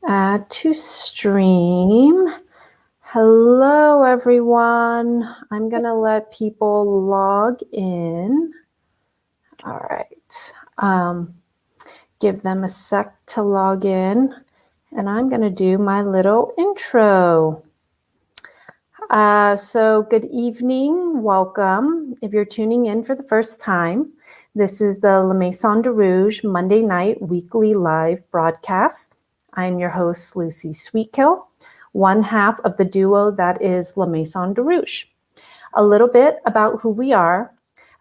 Add to stream. Hello, everyone. I'm going to let people log in. All right. Give them a sec to log in. And I'm going to do my little intro. So good evening. Welcome. If you're tuning in for the first time, this is the La Maison de Rouge Monday night weekly live broadcast. I'm your host, Lucy Sweetkill, one half of the duo that is La Maison de Rouge. A little bit about who we are.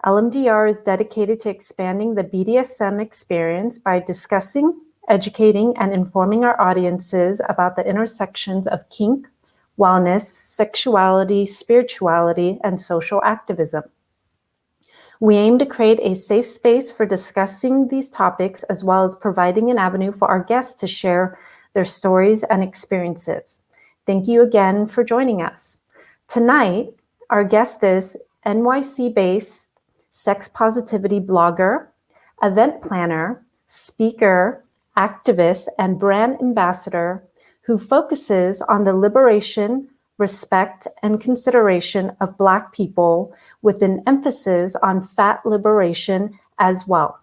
LMDR is dedicated to expanding the BDSM experience by discussing, educating, and informing our audiences about the intersections of kink, wellness, sexuality, spirituality, and social activism. We aim to create a safe space for discussing these topics, as well as providing an avenue for our guests to share their stories and experiences. Thank you again for joining us. Tonight, our guest is NYC-based sex positivity blogger, event planner, speaker, activist, and brand ambassador who focuses on the liberation, respect, and consideration of Black people with an emphasis on fat liberation as well.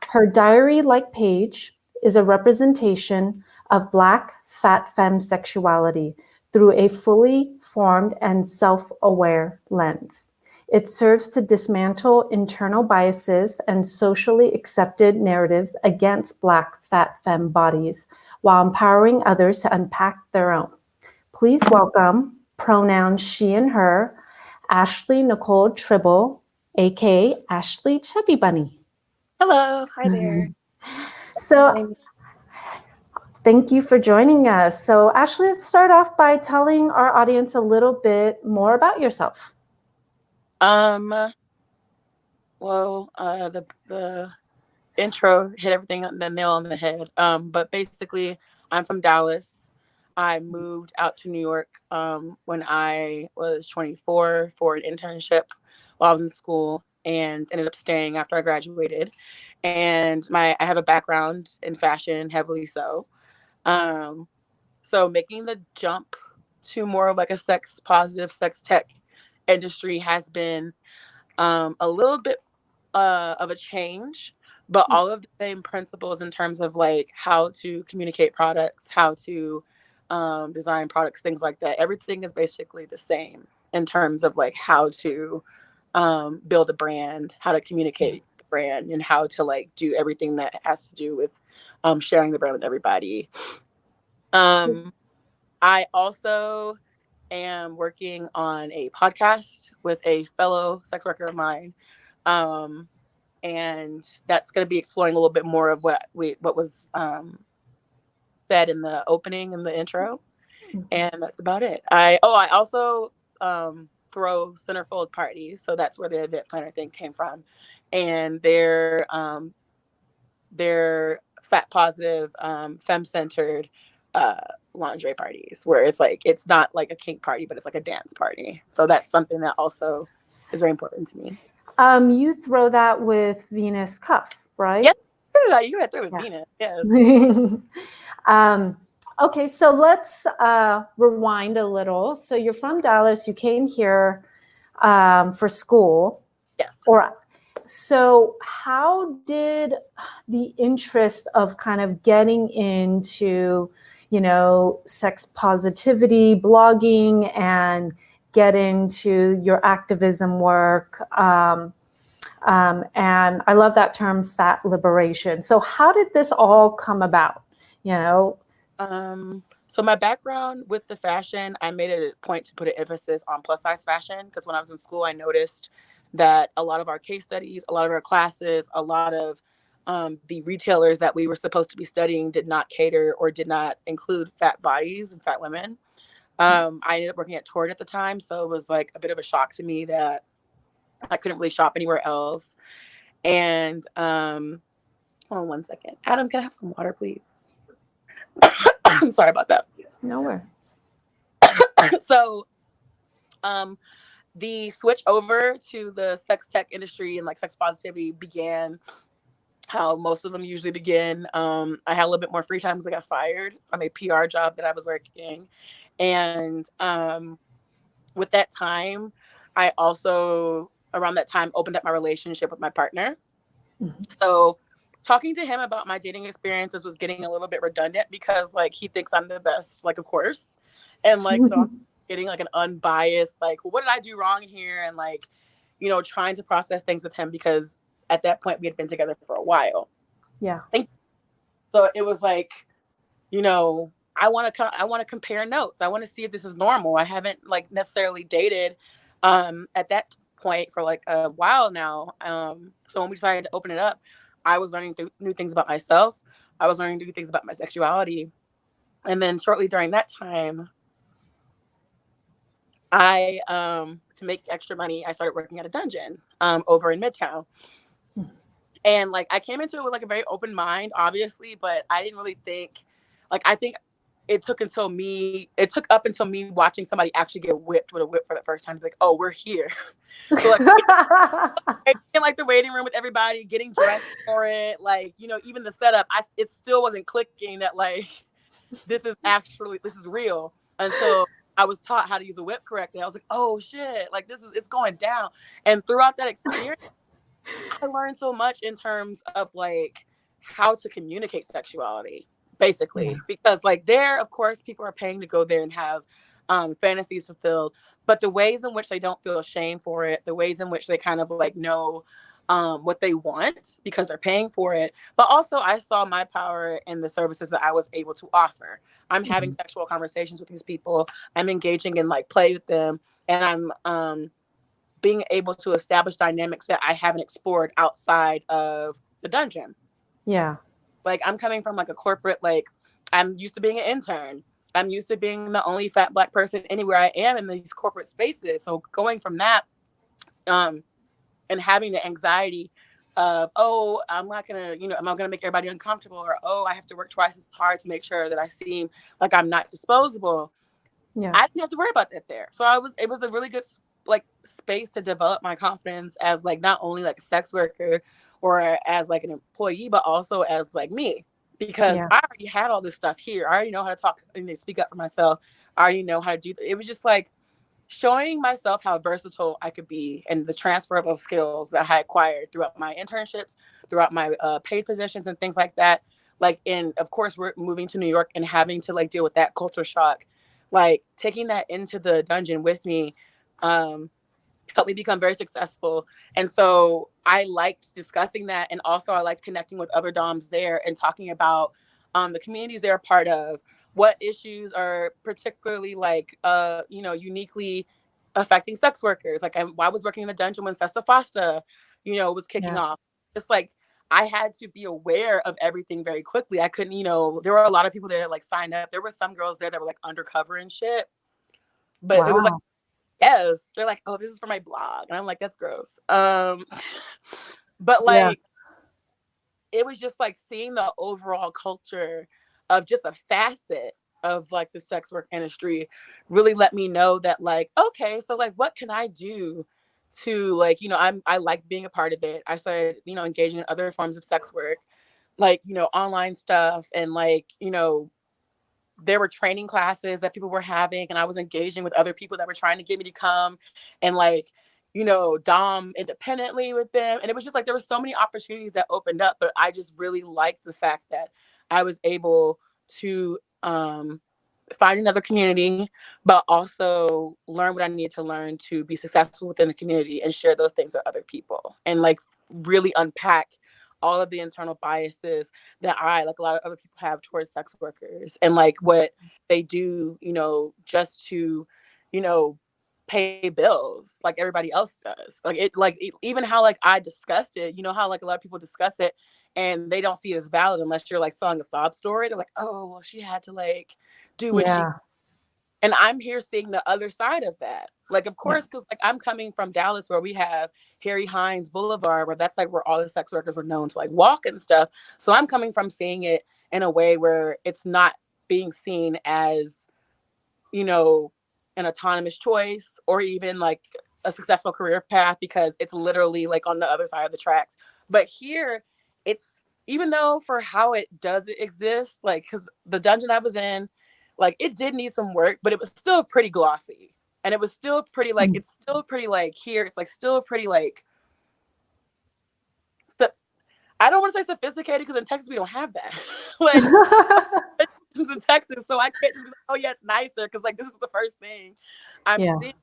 Her diary-like page is a representation of Black fat femme sexuality through a fully formed and self-aware lens. It serves to dismantle internal biases and socially accepted narratives against Black fat femme bodies while empowering others to unpack their own. Please welcome, pronouns she and her, Ashleigh Nicole Tribble, aka Ashleighchubbybunny. Hello, hi there. So thank you for joining us. So Ashleigh, let's start off by telling our audience a little bit more about yourself. The intro hit everything on the nail on the head. But basically, I'm from Dallas. I moved out to New York when I was 24 for an internship while I was in school, and ended up staying after I graduated. And I have a background in fashion, heavily so. So making the jump to more of like a sex positive, sex tech industry has been a little bit of a change, but all of the same principles in terms of like how to communicate products, how to design products, things like that. Everything is basically the same in terms of like how to build a brand, how to communicate the brand, and how to like do everything that has to do with sharing the brand with everybody. I also am working on a podcast with a fellow sex worker of mine. Um, and that's going to be exploring a little bit more of what was said in the opening and the intro. And that's about it. I also throw centerfold parties. So that's where the event planner thing came from. And they're fat positive, femme centered lingerie parties where it's not like a kink party, but it's like a dance party. So that's something that also is very important to me. You throw that with Venus Cuff, right? Yes, you had through with Venus. Yes. Okay, so let's rewind a little. So you're from Dallas. You came here for school. Yes. So how did the interest of kind of getting into, sex positivity, blogging, and get into your activism work? And I love that term, fat liberation. So how did this all come about? So my background with the fashion, I made it a point to put an emphasis on plus size fashion because when I was in school, I noticed that a lot of our case studies, a lot of our classes, a lot of the retailers that we were supposed to be studying did not cater or did not include fat bodies and fat women. I ended up working at Torrid at the time, so it was like a bit of a shock to me that I couldn't really shop anywhere else. And hold on one second. Adam, can I have some water, please? I'm sorry about that. No worries. So the switch over to the sex tech industry and like sex positivity began how most of them usually begin. I had a little bit more free time because I got fired from a PR job that I was working. And with that time, I also, around that time, opened up my relationship with my partner. Mhm. So talking to him about my dating experiences was getting a little bit redundant because like he thinks I'm the best, like of course. And like so I'm getting like an unbiased, like, well, what did I do wrong here? And like, trying to process things with him because at that point we had been together for a while. Yeah. So it was like, I want to compare notes. I want to see if this is normal. I haven't like necessarily dated at that point for like a while now. So when we decided to open it up, I was learning new things about myself. I was learning new things about my sexuality. And then shortly during that time, I to make extra money, I started working at a dungeon over in Midtown. And like I came into it with like a very open mind, obviously, but I didn't really think, like, I think it took up until me watching somebody actually get whipped with a whip for the first time to be like, oh, we're here. So like in like the waiting room with everybody getting dressed for it, like, even the setup, it still wasn't clicking that like this is real until I was taught how to use a whip correctly. I was like, oh shit, like it's going down. And throughout that experience, I learned so much in terms of like how to communicate sexuality, Yeah. basically. Because like there, of course, people are paying to go there and have fantasies fulfilled. But the ways in which they don't feel shame for it, the ways in which they kind of like know what they want because they're paying for it. But also, I saw my power in the services that I was able to offer. I'm having Mhm. sexual conversations with these people. I'm engaging in like play with them, and I'm being able to establish dynamics that I haven't explored outside of the dungeon. Yeah. Like I'm coming from like a corporate, like I'm used to being an intern. I'm used to being the only fat Black person anywhere I am in these corporate spaces. So going from that, um, and having the anxiety of, oh, I'm not gonna, am I gonna make everybody uncomfortable? Or oh, I have to work twice as hard to make sure that I seem like I'm not disposable. Yeah. I didn't have to worry about that there. So it was a really good like space to develop my confidence as like not only like a sex worker or as like an employee, but also as like me. Because Yeah. I already had all this stuff here. I already know how to talk and speak up for myself. I already know how to do it was just like showing myself how versatile I could be and the transfer of skills that I acquired throughout my internships, throughout my paid positions and things like that. Like, and of course, we're moving to New York and having to like deal with that culture shock. Like taking that into the dungeon with me um, helped me become very successful. And so I liked discussing that. And also I liked connecting with other DOMs there and talking about the communities they're a part of, what issues are particularly like, uniquely affecting sex workers. Like I was working in the dungeon when Sesta Fosta, was kicking Yeah. off. It's like, I had to be aware of everything very quickly. I couldn't, there were a lot of people there that like signed up. There were some girls there that were like undercover and shit. But it was like, Wow. yes, they're like, oh, this is for my blog, and I'm like, that's gross. But Yeah. like it was just like seeing the overall culture of just a facet of like the sex work industry really let me know that like, okay, so like what can I do to like, I like being a part of it. I started, engaging in other forms of sex work, like, online stuff, and like, there were training classes that people were having, and I was engaging with other people that were trying to get me to come and like, dom independently with them. And it was just like there were so many opportunities that opened up, but I just really liked the fact that I was able to find another community, but also learn what I needed to learn to be successful within the community and share those things with other people, and like really unpack all of the internal biases that I, like a lot of other people, have towards sex workers, and like what they do, just to, you know, pay bills like everybody else does. Even how like I discussed it, how like a lot of people discuss it and they don't see it as valid unless you're like selling a sob story. They're like, oh, well, she had to like do what she, Yeah. and I'm here seeing the other side of that. Like, of Yeah. course, because like I'm coming from Dallas where we have Harry Hines Boulevard, where that's like where all the sex workers were known to like walk and stuff. So I'm coming from seeing it in a way where it's not being seen as, you know, an autonomous choice or even like a successful career path, because it's literally like on the other side of the tracks. But here it's, even though for how it does exist, like, because the dungeon I was in, like, it did need some work, but it was still pretty glossy. And it was still pretty, like, it's still pretty, like, here, it's, like, still pretty, like, I don't want to say sophisticated, because in Texas, we don't have that. Like, this is in Texas, so I can't just be like, oh, yeah, it's nicer, because, like, this is the first thing I'm seeing.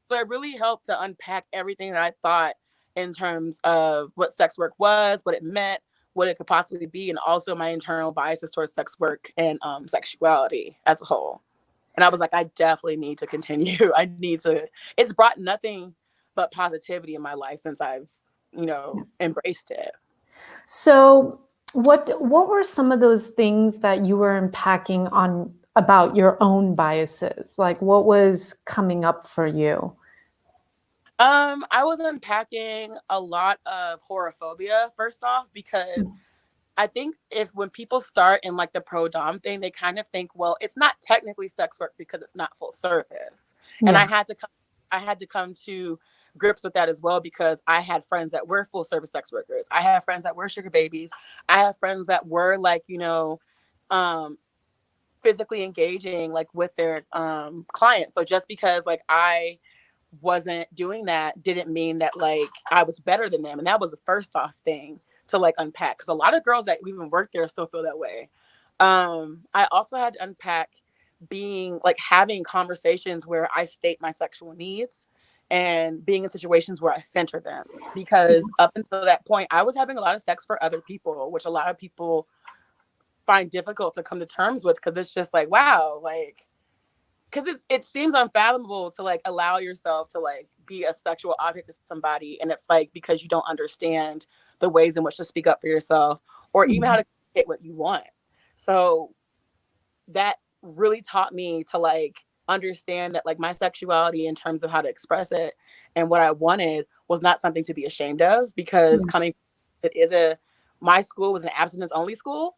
So it really helped to unpack everything that I thought in terms of what sex work was, what it meant, what it could possibly be, and also my internal biases towards sex work and sexuality as a whole. And I was like, I definitely need to continue. I need to. It's brought nothing but positivity in my life since I've, embraced it. So what were some of those things that you were unpacking on about your own biases? Like, what was coming up for you? I was unpacking a lot of horophobia, first off, because I think when people start in like the pro-dom thing, they kind of think, well, it's not technically sex work because it's not full service. And I had to come to grips with that as well, because I had friends that were full service sex workers. I had friends that were sugar babies. I had friends that were like, physically engaging like with their clients. So just because like I wasn't doing that didn't mean that like I was better than them. And that was the first off thing to like unpack, because a lot of girls that even work there still feel that way. I also had to unpack being like having conversations where I state my sexual needs and being in situations where I center them, because up until that point I was having a lot of sex for other people, which a lot of people find difficult to come to terms with, because it's just like, wow, like, because it seems unfathomable to like allow yourself to like be a sexual object to somebody, and it's like because you don't understand the ways in which to speak up for yourself, or even how to get what you want. So that really taught me to like understand that like my sexuality in terms of how to express it and what I wanted was not something to be ashamed of, because my school was an abstinence only school.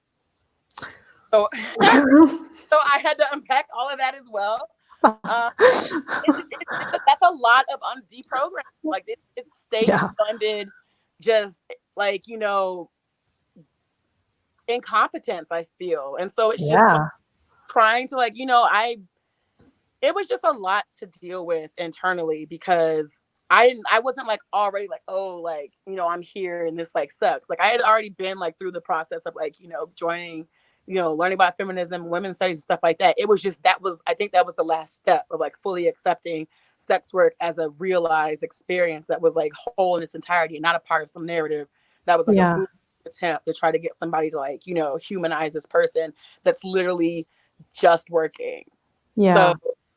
So so I had to unpack all of that as well. That's a lot of deprogramming. Like it's state funded, just like, incompetence, I feel. And so it's just like trying to like, it was just a lot to deal with internally, because I wasn't like already like, oh, like, I'm here and this like sucks. Like I had already been like through the process of like, joining, learning about feminism, women's studies and stuff like that. It was just, I think that was the last step of like fully accepting sex work as a realized experience that was like whole in its entirety and not a part of some narrative that was like a attempt to try to get somebody to like, humanize this person that's literally just working. So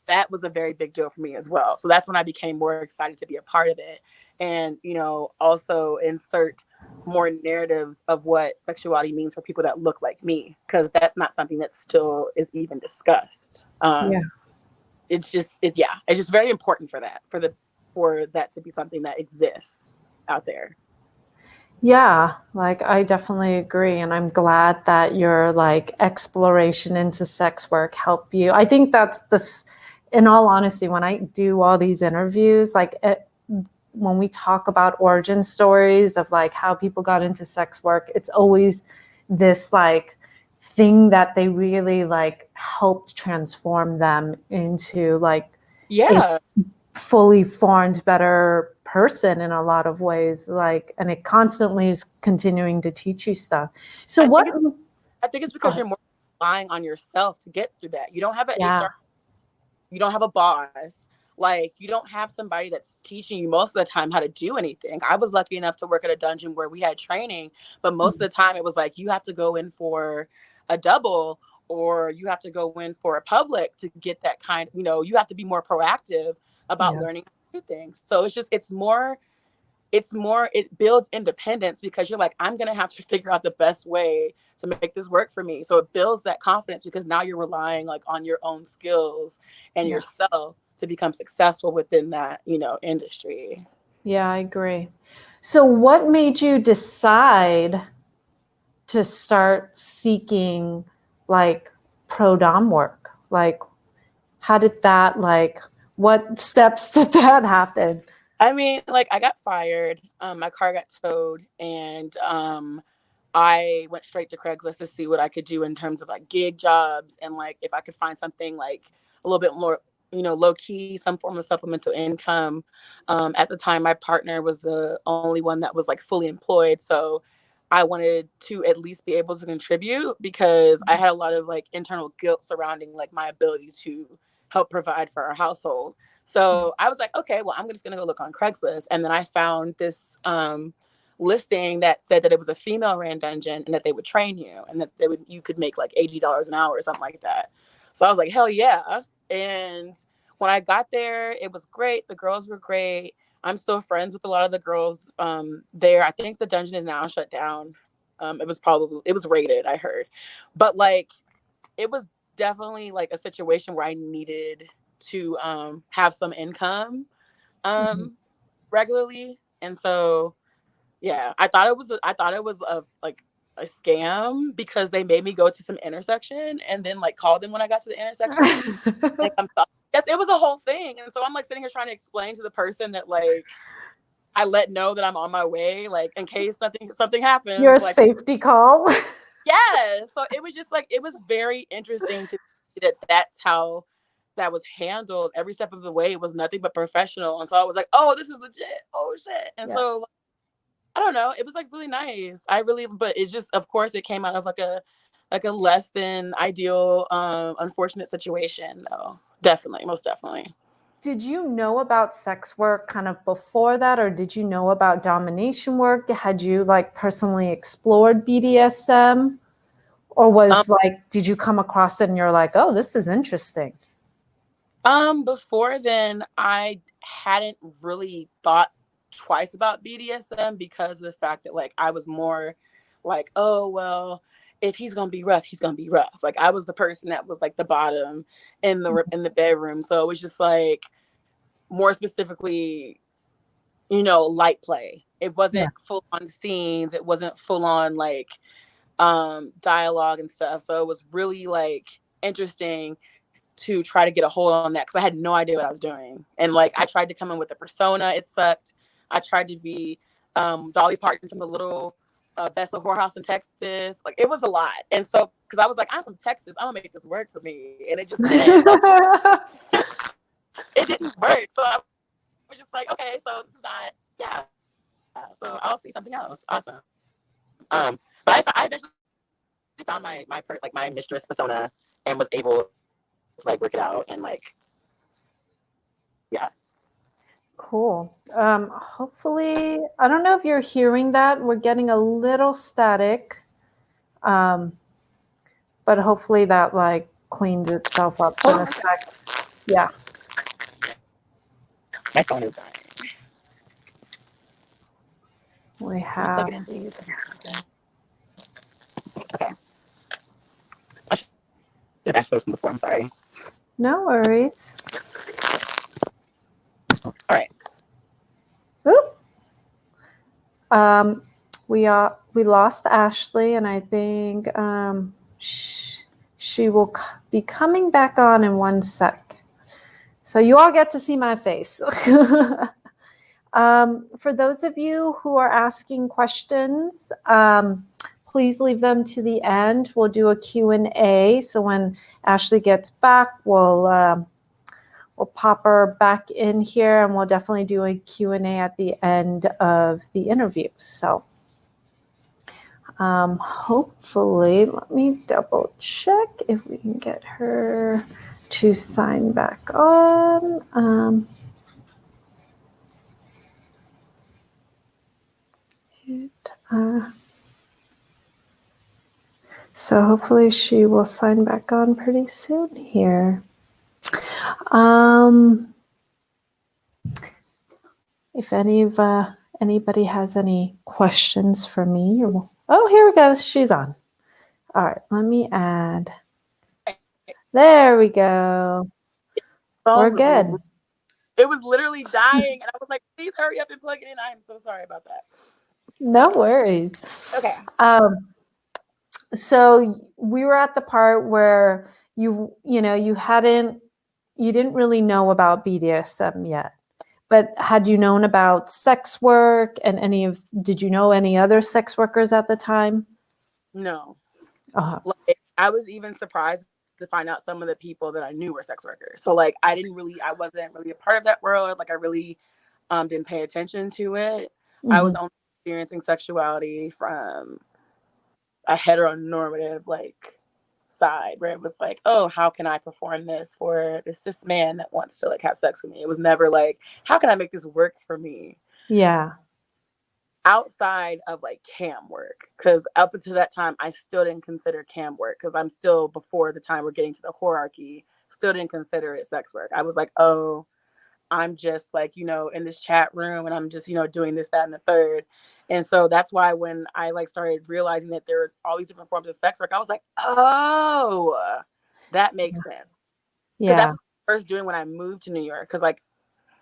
that was a very big deal for me as well. So that's when I became more excited to be a part of it, and, also insert more narratives of what sexuality means for people that look like me, because that's not something that still is even discussed. It's just, it's just very important for that to be something that exists out there. Yeah, like I definitely agree. And I'm glad that your like exploration into sex work helped you. I think that's in all honesty, when I do all these interviews, like when we talk about origin stories of like how people got into sex work, it's always this like thing that they really like helped transform them into like a fully formed, better person in a lot of ways, like, and it constantly is continuing to teach you stuff. So I think it's because you're more relying on yourself to get through that. You don't have an HR, you don't have a boss, like you don't have somebody that's teaching you most of the time how to do anything. I was lucky enough to work at a dungeon where we had training, but most of the time it was like you have to go in for a double, or you have to go in for a public to get that kind, you have to be more proactive about learning how to do things. So it's just, it builds independence, because you're like, I'm going to have to figure out the best way to make this work for me. So it builds that confidence, because now you're relying like on your own skills and yourself to become successful within that, industry. Yeah, I agree. So what made you decide to start seeking like pro-dom work? Like, how did that, like, what steps did that happen? I mean, like I got fired, my car got towed, and I went straight to Craigslist to see what I could do in terms of like gig jobs, and like if I could find something like a little bit more, low key, some form of supplemental income. At the time, my partner was the only one that was like fully employed. So I wanted to at least be able to contribute, because I had a lot of like internal guilt surrounding like my ability to help provide for our household. So I was like, okay, well, I'm just going to go look on Craigslist. And then I found this listing that said that it was a female ran dungeon, and that they would train you, and that you could make like $80 an hour or something like that. So I was like, hell yeah. And when I got there, it was great. The girls were great. I'm still friends with a lot of the girls there. I think the dungeon is now shut down. It was raided, I heard. But like, it was definitely like a situation where I needed to have some income regularly. And so, yeah, I thought it was a scam, because they made me go to some intersection and then like call them when I got to the intersection. Like, yes, it was a whole thing. And so I'm like sitting here trying to explain to the person that like I let know that I'm on my way, like in case something happens. Your like, safety call. yeah. So it was just like, it was very interesting to see that's how that was handled every step of the way. It was nothing but professional. And so I was like, oh, this is legit. Oh shit. And so I don't know. It was like really nice. But it just, of course, it came out of like a less than ideal, unfortunate situation, though. Definitely, most definitely. Did you know about sex work kind of before that, or did you know about domination work? Had you like personally explored BDSM, or was did you come across it and you're like, oh, this is interesting? Before then, I hadn't really thought twice about BDSM, because of the fact that like I was more like, oh well, if he's gonna be rough, he's gonna be rough. Like I was the person that was like the bottom in the bedroom, so it was just like more specifically, light play. It wasn't full on scenes. It wasn't full on like dialogue and stuff. So it was really like interesting to try to get a hold on that, because I had no idea what I was doing. And like I tried to come in with a persona. It sucked. I tried to be Dolly Parton from the little Best of Whorehouse in Texas. Like it was a lot. And so because I was like, I'm from Texas, I'm gonna make this work for me. And it just didn't. It didn't work. So I was just like, okay, so this is not, yeah. So I'll see something else. Awesome. But I eventually found my mistress persona, and was able to like work it out, and like, yeah. Cool. Hopefully, I don't know if you're hearing that. We're getting a little static, but hopefully that like cleans itself up in a sec. Yeah. My phone is dying. We have. Okay. I should have asked those from before. I'm sorry. No worries. All right. Oop. We lost Ashleigh, and I think she will be coming back on in 1 sec. So you all get to see my face. For those of you who are asking questions, please leave them to the end. We'll do a Q&A. So when Ashleigh gets back, we'll pop her back in here, and we'll definitely do a Q&A at the end of the interview. So hopefully, let me double check if we can get her to sign back on. So hopefully she will sign back on pretty soon here. If anybody has any questions for me, oh, here we go. She's on. All right, let me add. There we go. We're good. It was literally dying, and I was like, please hurry up and plug it in. I am so sorry about that. No worries. Okay. So we were at the part where you didn't really know about BDSM yet, but had you known about sex work and did you know any other sex workers at the time? No. Uh, Like, I was even surprised to find out some of the people that I knew were sex workers. So like I wasn't really a part of that world. Like I really didn't pay attention to it. I mhm. was only experiencing sexuality from a heteronormative like side where it was like, oh, how can I perform this for this cis man that wants to like have sex with me? It was never like, how can I make this work for me? Yeah. Outside of like cam work, because up until that time I still didn't consider cam work, because I'm still before the time we're getting to the hierarchy, still didn't consider it sex work. I was like, oh, I'm just like, in this chat room and I'm just, doing this, that, and the third. And so that's why when I like started realizing that there are all these different forms of sex work, I was like, oh, that makes sense. Because that's Yeah. what I was first doing when I moved to New York. Because like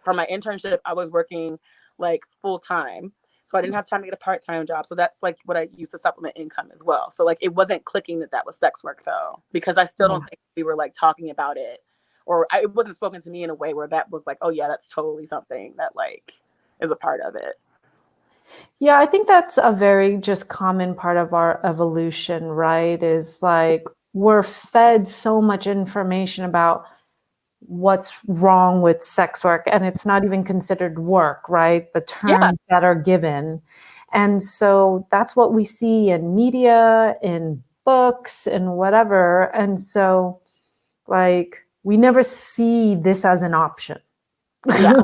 for my internship, I was working like full time. So I didn't have time to get a part-time job. So that's like what I used to supplement income as well. So like it wasn't clicking that that was sex work though, because I still Yeah. don't think we were like talking about it, or it wasn't spoken to me in a way where that was like, oh yeah, that's totally something that like is a part of it. Yeah, I think that's a very just common part of our evolution, right? Is like we're fed so much information about what's wrong with sex work, and it's not even considered work, right? The Yeah, terms that are given. And so that's what we see in media, in books, and whatever. And so, like, we never see this as an option. yeah, yeah,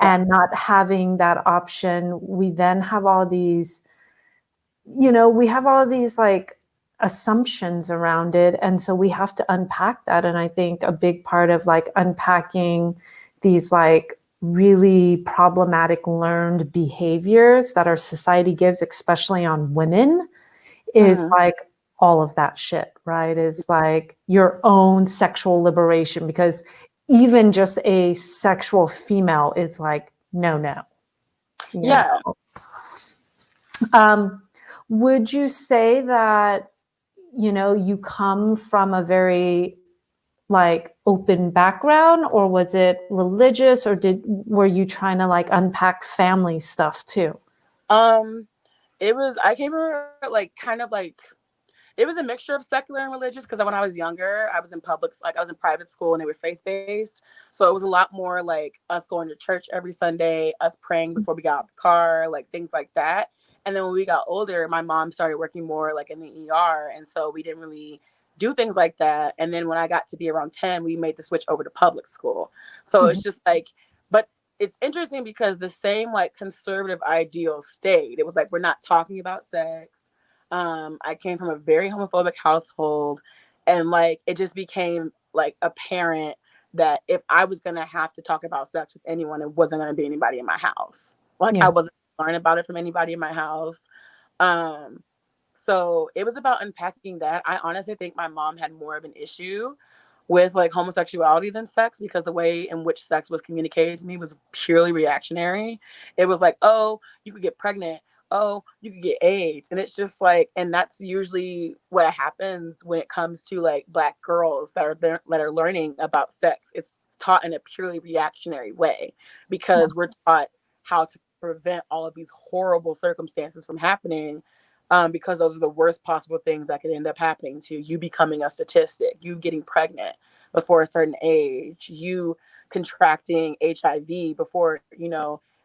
And not having that option, we then have all these, we have all these like assumptions around it. And so we have to unpack that. And I think a big part of like unpacking these like really problematic learned behaviors that our society gives, especially on women, is hmm like all of that shit, right? Is like your own sexual liberation, because even just a sexual female is like, no, no, you yeah. know. Um, would you say that, you come from a very like open background, or was it religious, or were you trying to like unpack family stuff too? Um, it was. I came from like kind of like it was a mixture of secular and religious, because when I was younger, I was in like I was in private school and they were faith based. So it was a lot more like us going to church every Sunday, us praying before we got out of the car, like things like that. And then when we got older, my mom started working more like in the ER. And so we didn't really do things like that. And then when I got to be around 10, we made the switch over to public school. So Mhm. it's just like, but it's interesting because the same like conservative ideals stayed. It was like, we're not talking about sex. I came from a very homophobic household, and like it just became like apparent that if I was gonna have to talk about sex with anyone, it wasn't gonna be anybody in my house. Like Yeah. I wasn't learning about it from anybody in my house. Um, so it was about unpacking that. I honestly think my mom had more of an issue with like homosexuality than sex, because the way in which sex was communicated to me was purely reactionary. It was like, oh, you could get pregnant. Oh, you could get AIDS. And it's just like, and that's usually what happens when it comes to like Black girls that are there, that are learning about sex. It's taught in a purely reactionary way, Yeah. because we're taught how to prevent all of these horrible circumstances from happening, because those are the worst possible things that could end up happening to you: becoming a statistic, you getting pregnant before a certain age, you contracting HIV before,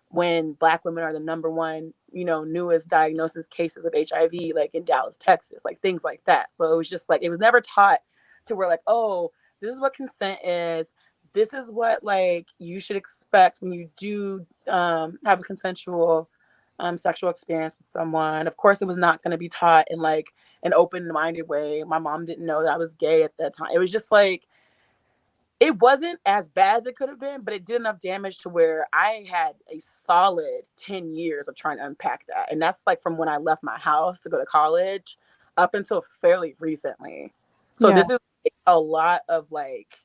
when Black women are the number one, newest diagnosis cases of HIV, like in Dallas, Texas, like things like that. So it was just like, it was never taught to where like, oh, this is what consent is. This is what like you should expect when you do have a consensual sexual experience with someone. Of course, it was not going to be taught in like an open-minded way. My mom didn't know that I was gay at that time. It was just like, it wasn't as bad as it could have been, but it did enough damage to where I had a solid 10 years of trying to unpack that. And that's like from when I left my house to go to college up until fairly recently. So Yeah. this is like a lot of like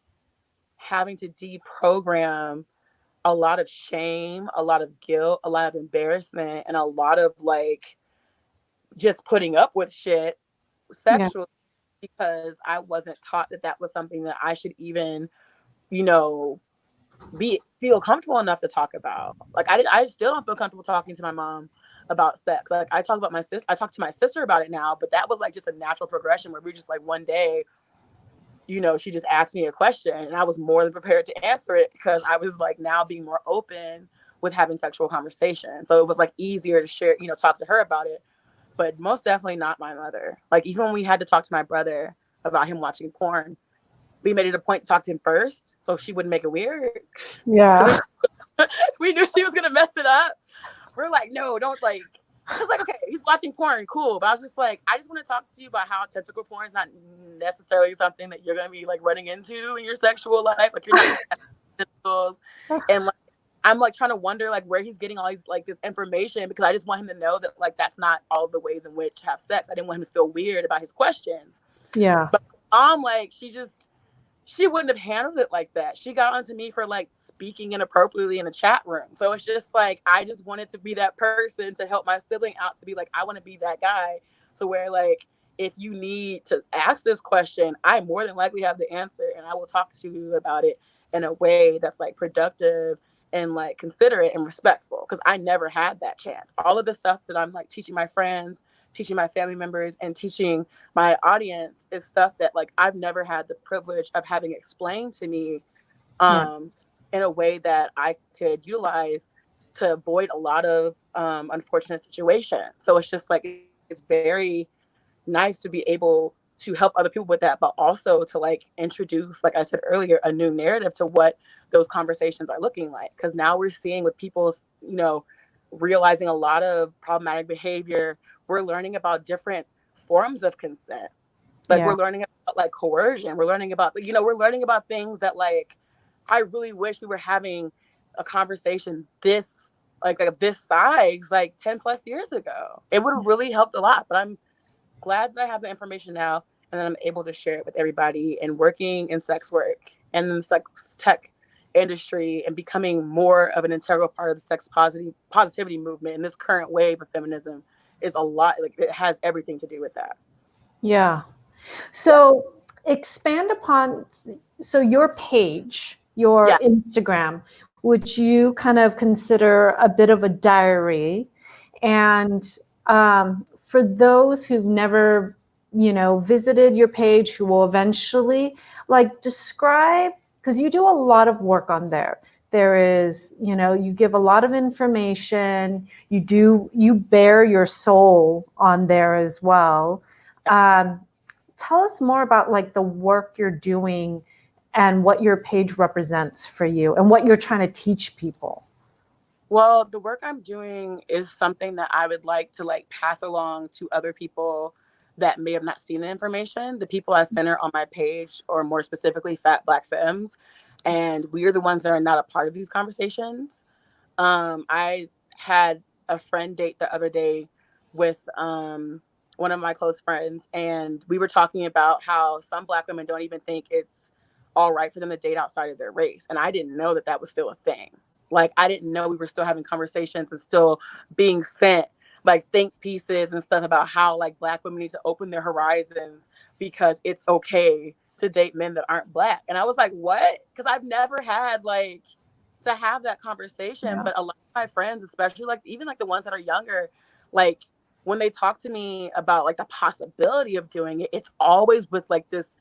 having to deprogram a lot of shame, a lot of guilt, a lot of embarrassment, and a lot of like just putting up with shit Yeah. sexually, because I wasn't taught that that was something that I should even, you know, feel comfortable enough to talk about. Like I still don't feel comfortable talking to my mom about sex. Like I talk to my sister about it now, but that was like just a natural progression where we just like one day, she just asked me a question and I was more than prepared to answer it because I was like now being more open with having sexual conversation. So it was like easier to share, talk to her about it. But most definitely not my mother. Like even when we had to talk to my brother about him watching porn, we made it a point to talk to him first so she wouldn't make it weird. Yeah. We knew she was gonna mess it up. We're like, no, don't like. Cause like, okay, he's watching porn, cool. But I was just like, I just want to talk to you about how tentacle porn is not necessarily something that you're gonna be like running into in your sexual life. Like you're not tentacles, and like I'm like trying to wonder like where he's getting all these like this information because I just want him to know that like that's not all the ways in which have sex. I didn't want him to feel weird about his questions. Yeah. But like she wouldn't have handled it like that. She got onto me for like speaking inappropriately in a chat room. So it's just like, I just wanted to be that person to help my sibling out to be like, I want to be that guy. So where like, if you need to ask this question, I more than likely have the answer and I will talk to you about it in a way that's like productive and like considerate and respectful. Cause I never had that chance. All of the stuff that I'm like teaching my friends, teaching my family members and teaching my audience is stuff that like I've never had the privilege of having explained to me in a way that I could utilize to avoid a lot of unfortunate situations. So it's just like it's very nice to be able to help other people with that, but also to like introduce, like I said earlier, a new narrative to what those conversations are looking like. Because now we're seeing with people, realizing a lot of problematic behavior, we're learning about different forms of consent. Like we're learning about like coercion. We're learning about, we're learning about things that like, I really wish we were having a conversation this size, like 10 plus years ago. It would have really helped a lot, but I'm glad that I have the information now and then I'm able to share it with everybody and working in sex work and then the sex tech industry and becoming more of an integral part of the sex positivity movement in this current wave of feminism is a lot. Like it has everything to do with that. Yeah. So expand upon, so your page, your Instagram, which you kind of consider a bit of a diary. And for those who've never, visited your page, who will eventually like describe, because you do a lot of work on there. There is, you give a lot of information, you bear your soul on there as well. Tell us more about like the work you're doing and what your page represents for you and what you're trying to teach people. Well, the work I'm doing is something that I would like to like pass along to other people that may have not seen the information. The people I center on my page, or more specifically, fat Black femmes, and we are the ones that are not a part of these conversations. I had a friend date the other day with one of my close friends, and we were talking about how some Black women don't even think it's all right for them to date outside of their race. And I didn't know that that was still a thing. Like, I didn't know we were still having conversations and still being sent like think pieces and stuff about how like Black women need to open their horizons because it's okay to date men that aren't Black. And I was like, what? Because I've never had like to have that conversation. But a lot of my friends, especially like even like the ones that are younger, like when they talk to me about like the possibility of doing it, it's always with like this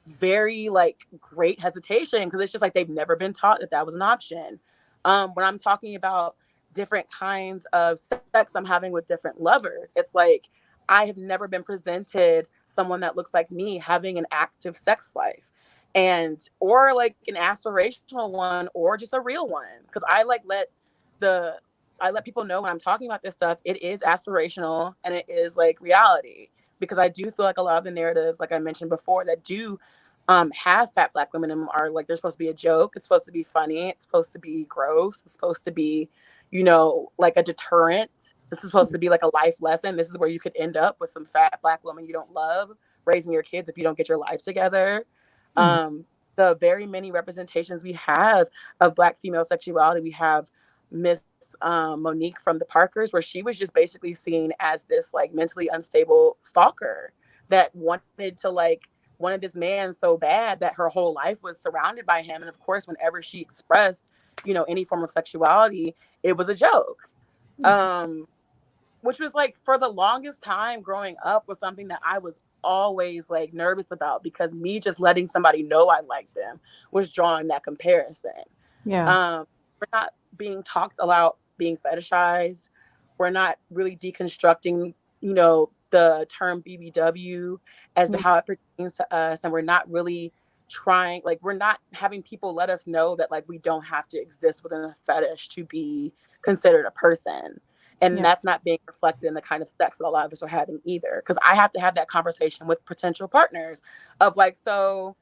very like great hesitation because it's just like they've never been taught that that was an option. When I'm talking about different kinds of sex I'm having with different lovers, it's like I have never been presented someone that looks like me having an active sex life, and or like an aspirational one or just a real one, because I let people know when I'm talking about this stuff, it is aspirational and it is like reality, because I do feel like a lot of the narratives, like I mentioned before, that do have fat Black women in them are like, they're supposed to be a joke. It's supposed to be funny. It's supposed to be gross. It's supposed to be, like a deterrent. This is supposed to be like a life lesson. This is where you could end up with some fat Black woman you don't love raising your kids if you don't get your life together. The very many representations we have of Black female sexuality, we have Miss Monique from the Parkers, where she was just basically seen as this like mentally unstable stalker that wanted this man so bad that her whole life was surrounded by him. And of course, whenever she expressed, any form of sexuality, it was a joke. which was like for the longest time growing up was something that I was always like nervous about, because me just letting somebody know I liked them was drawing that comparison. Yeah. We're not being talked about being fetishized. We're not really deconstructing, the term BBW as to Yeah. how it pertains to us. And we're not really trying, like, we're not having people let us know that, like, we don't have to exist within a fetish to be considered a person. And Yeah. that's not being reflected in the kind of sex that a lot of us are having either. Because I have to have that conversation with potential partners of like, so,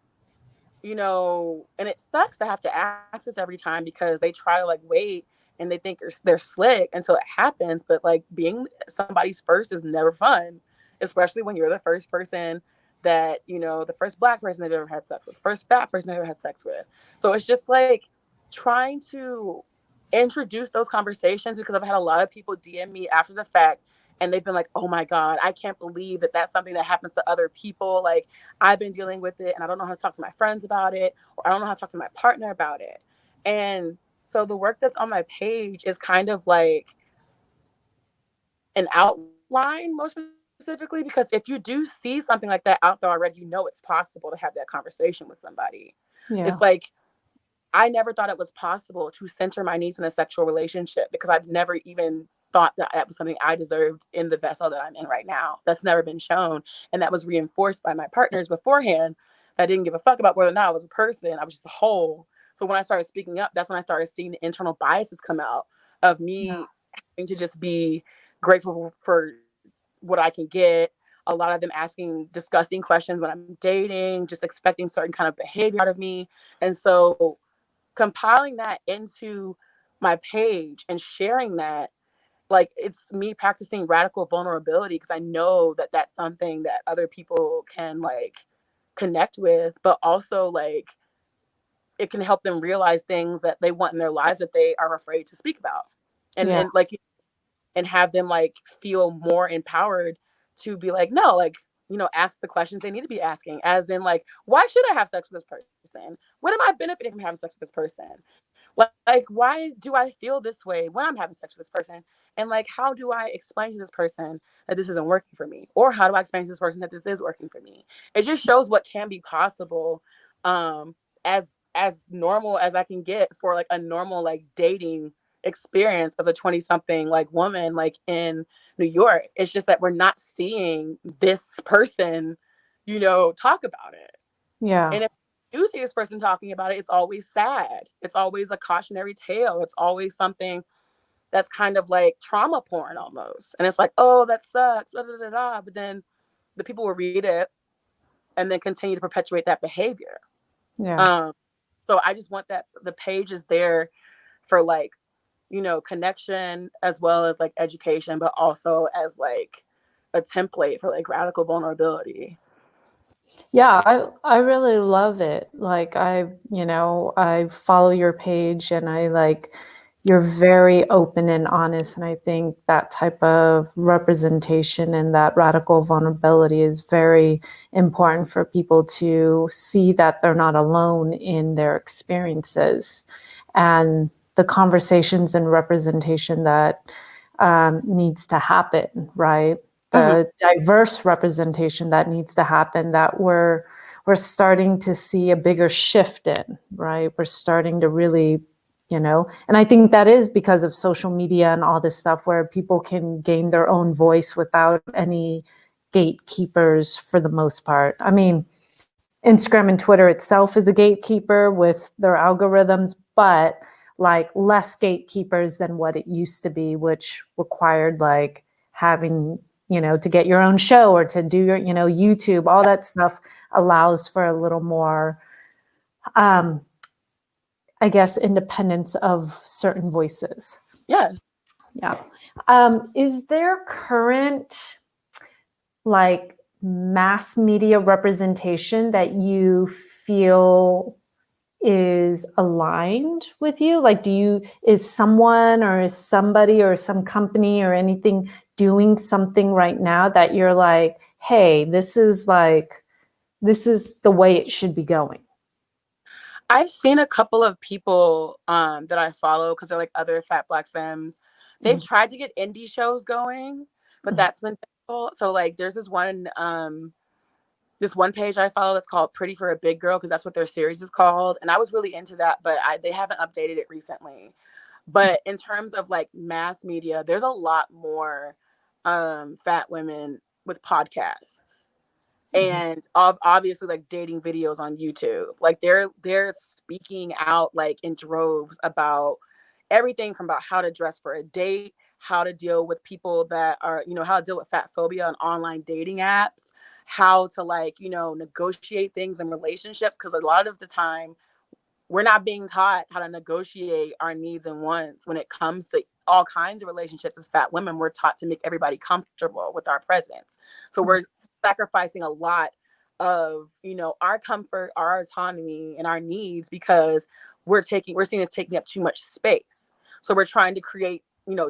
and it sucks to have to access every time, because they try to like wait and they think they're slick until it happens. But like being somebody's first is never fun, especially when you're the first person that, the first Black person they've ever had sex with, the first fat person they've ever had sex with. So it's just like trying to introduce those conversations, because I've had a lot of people DM me after the fact and they've been like, oh my God, I can't believe that that's something that happens to other people. Like, I've been dealing with it and I don't know how to talk to my friends about it, or I don't know how to talk to my partner about it. And so the work that's on my page is kind of like an outline, most specifically, because if you do see something like that out there already, it's possible to have that conversation with somebody. Yeah. It's like, I never thought it was possible to center my needs in a sexual relationship, because I've never even thought that that was something I deserved in the vessel that I'm in right now. That's never been shown. And that was reinforced by my partners beforehand. I didn't give a fuck about whether or not I was a person. I was just a whole. So when I started speaking up, that's when I started seeing the internal biases come out of me having to just be grateful for what I can get. A lot of them asking disgusting questions when I'm dating, just expecting certain kind of behavior out of me. And so compiling that into my page and sharing that, like, it's me practicing radical vulnerability, because I know that that's something that other people can like connect with, but also like it can help them realize things that they want in their lives that they are afraid to speak about. and Yeah. and like and have them like feel more empowered to be like, no, like, ask the questions they need to be asking, as in like, why should I have sex with this person? What am I benefiting from having sex with this person? Like, why do I feel this way when I'm having sex with this person? And like, how do I explain to this person that this isn't working for me? Or how do I explain to this person that this is working for me? It just shows what can be possible, um, as normal as I can get for like a normal like dating experience as a 20 something like woman like in New York. It's just that we're not seeing this person, talk about it. Yeah. And if you see this person talking about it, it's always sad. It's always a cautionary tale. It's always something that's kind of like trauma porn almost. And it's like, oh, that sucks. Da, da, da, da. But then the people will read it and then continue to perpetuate that behavior. Yeah. Um, so I just want that the page is there for like, connection as well as like education, but also as like a template for like radical vulnerability. Yeah, I really love it. Like I follow your page and I like you're very open and honest, and I think that type of representation and that radical vulnerability is very important for people to see that they're not alone in their experiences, and the conversations and representation that needs to happen, right? Mhm. The diverse representation that needs to happen, that we're starting to see a bigger shift in, right? We're starting to really, and I think that is because of social media and all this stuff where people can gain their own voice without any gatekeepers for the most part. I mean, Instagram and Twitter itself is a gatekeeper with their algorithms, but like less gatekeepers than what it used to be, which required like having, to get your own show or to do your, YouTube, all that stuff allows for a little more, um, I guess, independence of certain voices. Yes. Yeah. Is there current like mass media representation that you feel is aligned with you? Like, is someone or is somebody or some company or anything doing something right now that you're like, hey, this is the way it should be going? I've seen a couple of people that I follow, because they're like other fat Black femmes. They've tried to get indie shows going, but that's been difficult. So like there's this one page I follow that's called Pretty for a Big Girl, because that's what their series is called. And I was really into that, but they haven't updated it recently. But in terms of like mass media, there's a lot more fat women with podcasts and obviously like dating videos on YouTube. Like they're speaking out like in droves about everything from about how to dress for a date, how to deal with people that are, how to deal with fat phobia on online dating apps, how to like, negotiate things in relationships. Because a lot of the time we're not being taught how to negotiate our needs and wants when it comes to all kinds of relationships. As fat women, we're taught to make everybody comfortable with our presence. So we're sacrificing a lot of, our comfort, our autonomy, and our needs because we're seen as taking up too much space. So we're trying to create,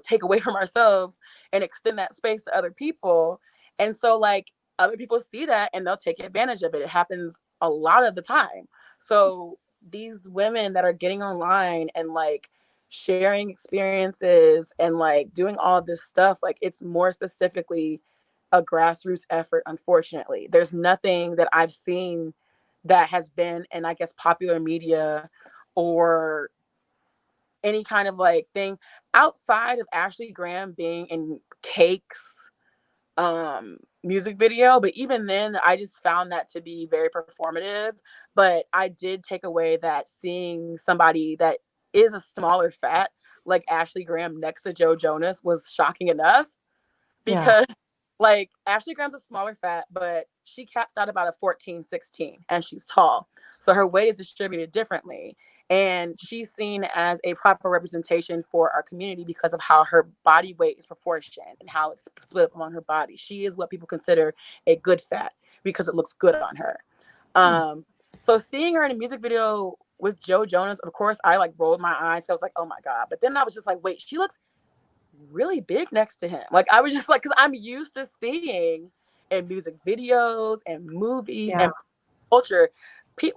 take away from ourselves and extend that space to other people. And so like other people see that and they'll take advantage of it. It happens a lot of the time. So these women that are getting online and like sharing experiences and like doing all this stuff, like it's more specifically a grassroots effort. Unfortunately, there's nothing that I've seen that has been in, I guess, popular media or any kind of like thing outside of Ashley Graham being in Cake's music video. But even then I just found that to be very performative. But I did take away that seeing somebody that is a smaller fat like Ashley Graham next to Joe Jonas was shocking enough, because like Ashley Graham's a smaller fat, but she caps out about a 14, 16, and she's tall. So her weight is distributed differently. And she's seen as a proper representation for our community because of how her body weight is proportioned and how it's split up among her body. She is what people consider a good fat because it looks good on her. So seeing her in a music video with Joe Jonas, of course, I like rolled my eyes. So I was like, oh my God. But then I was just like, wait, she looks really big next to him. Like I was just like, because I'm used to seeing in music videos and movies and culture,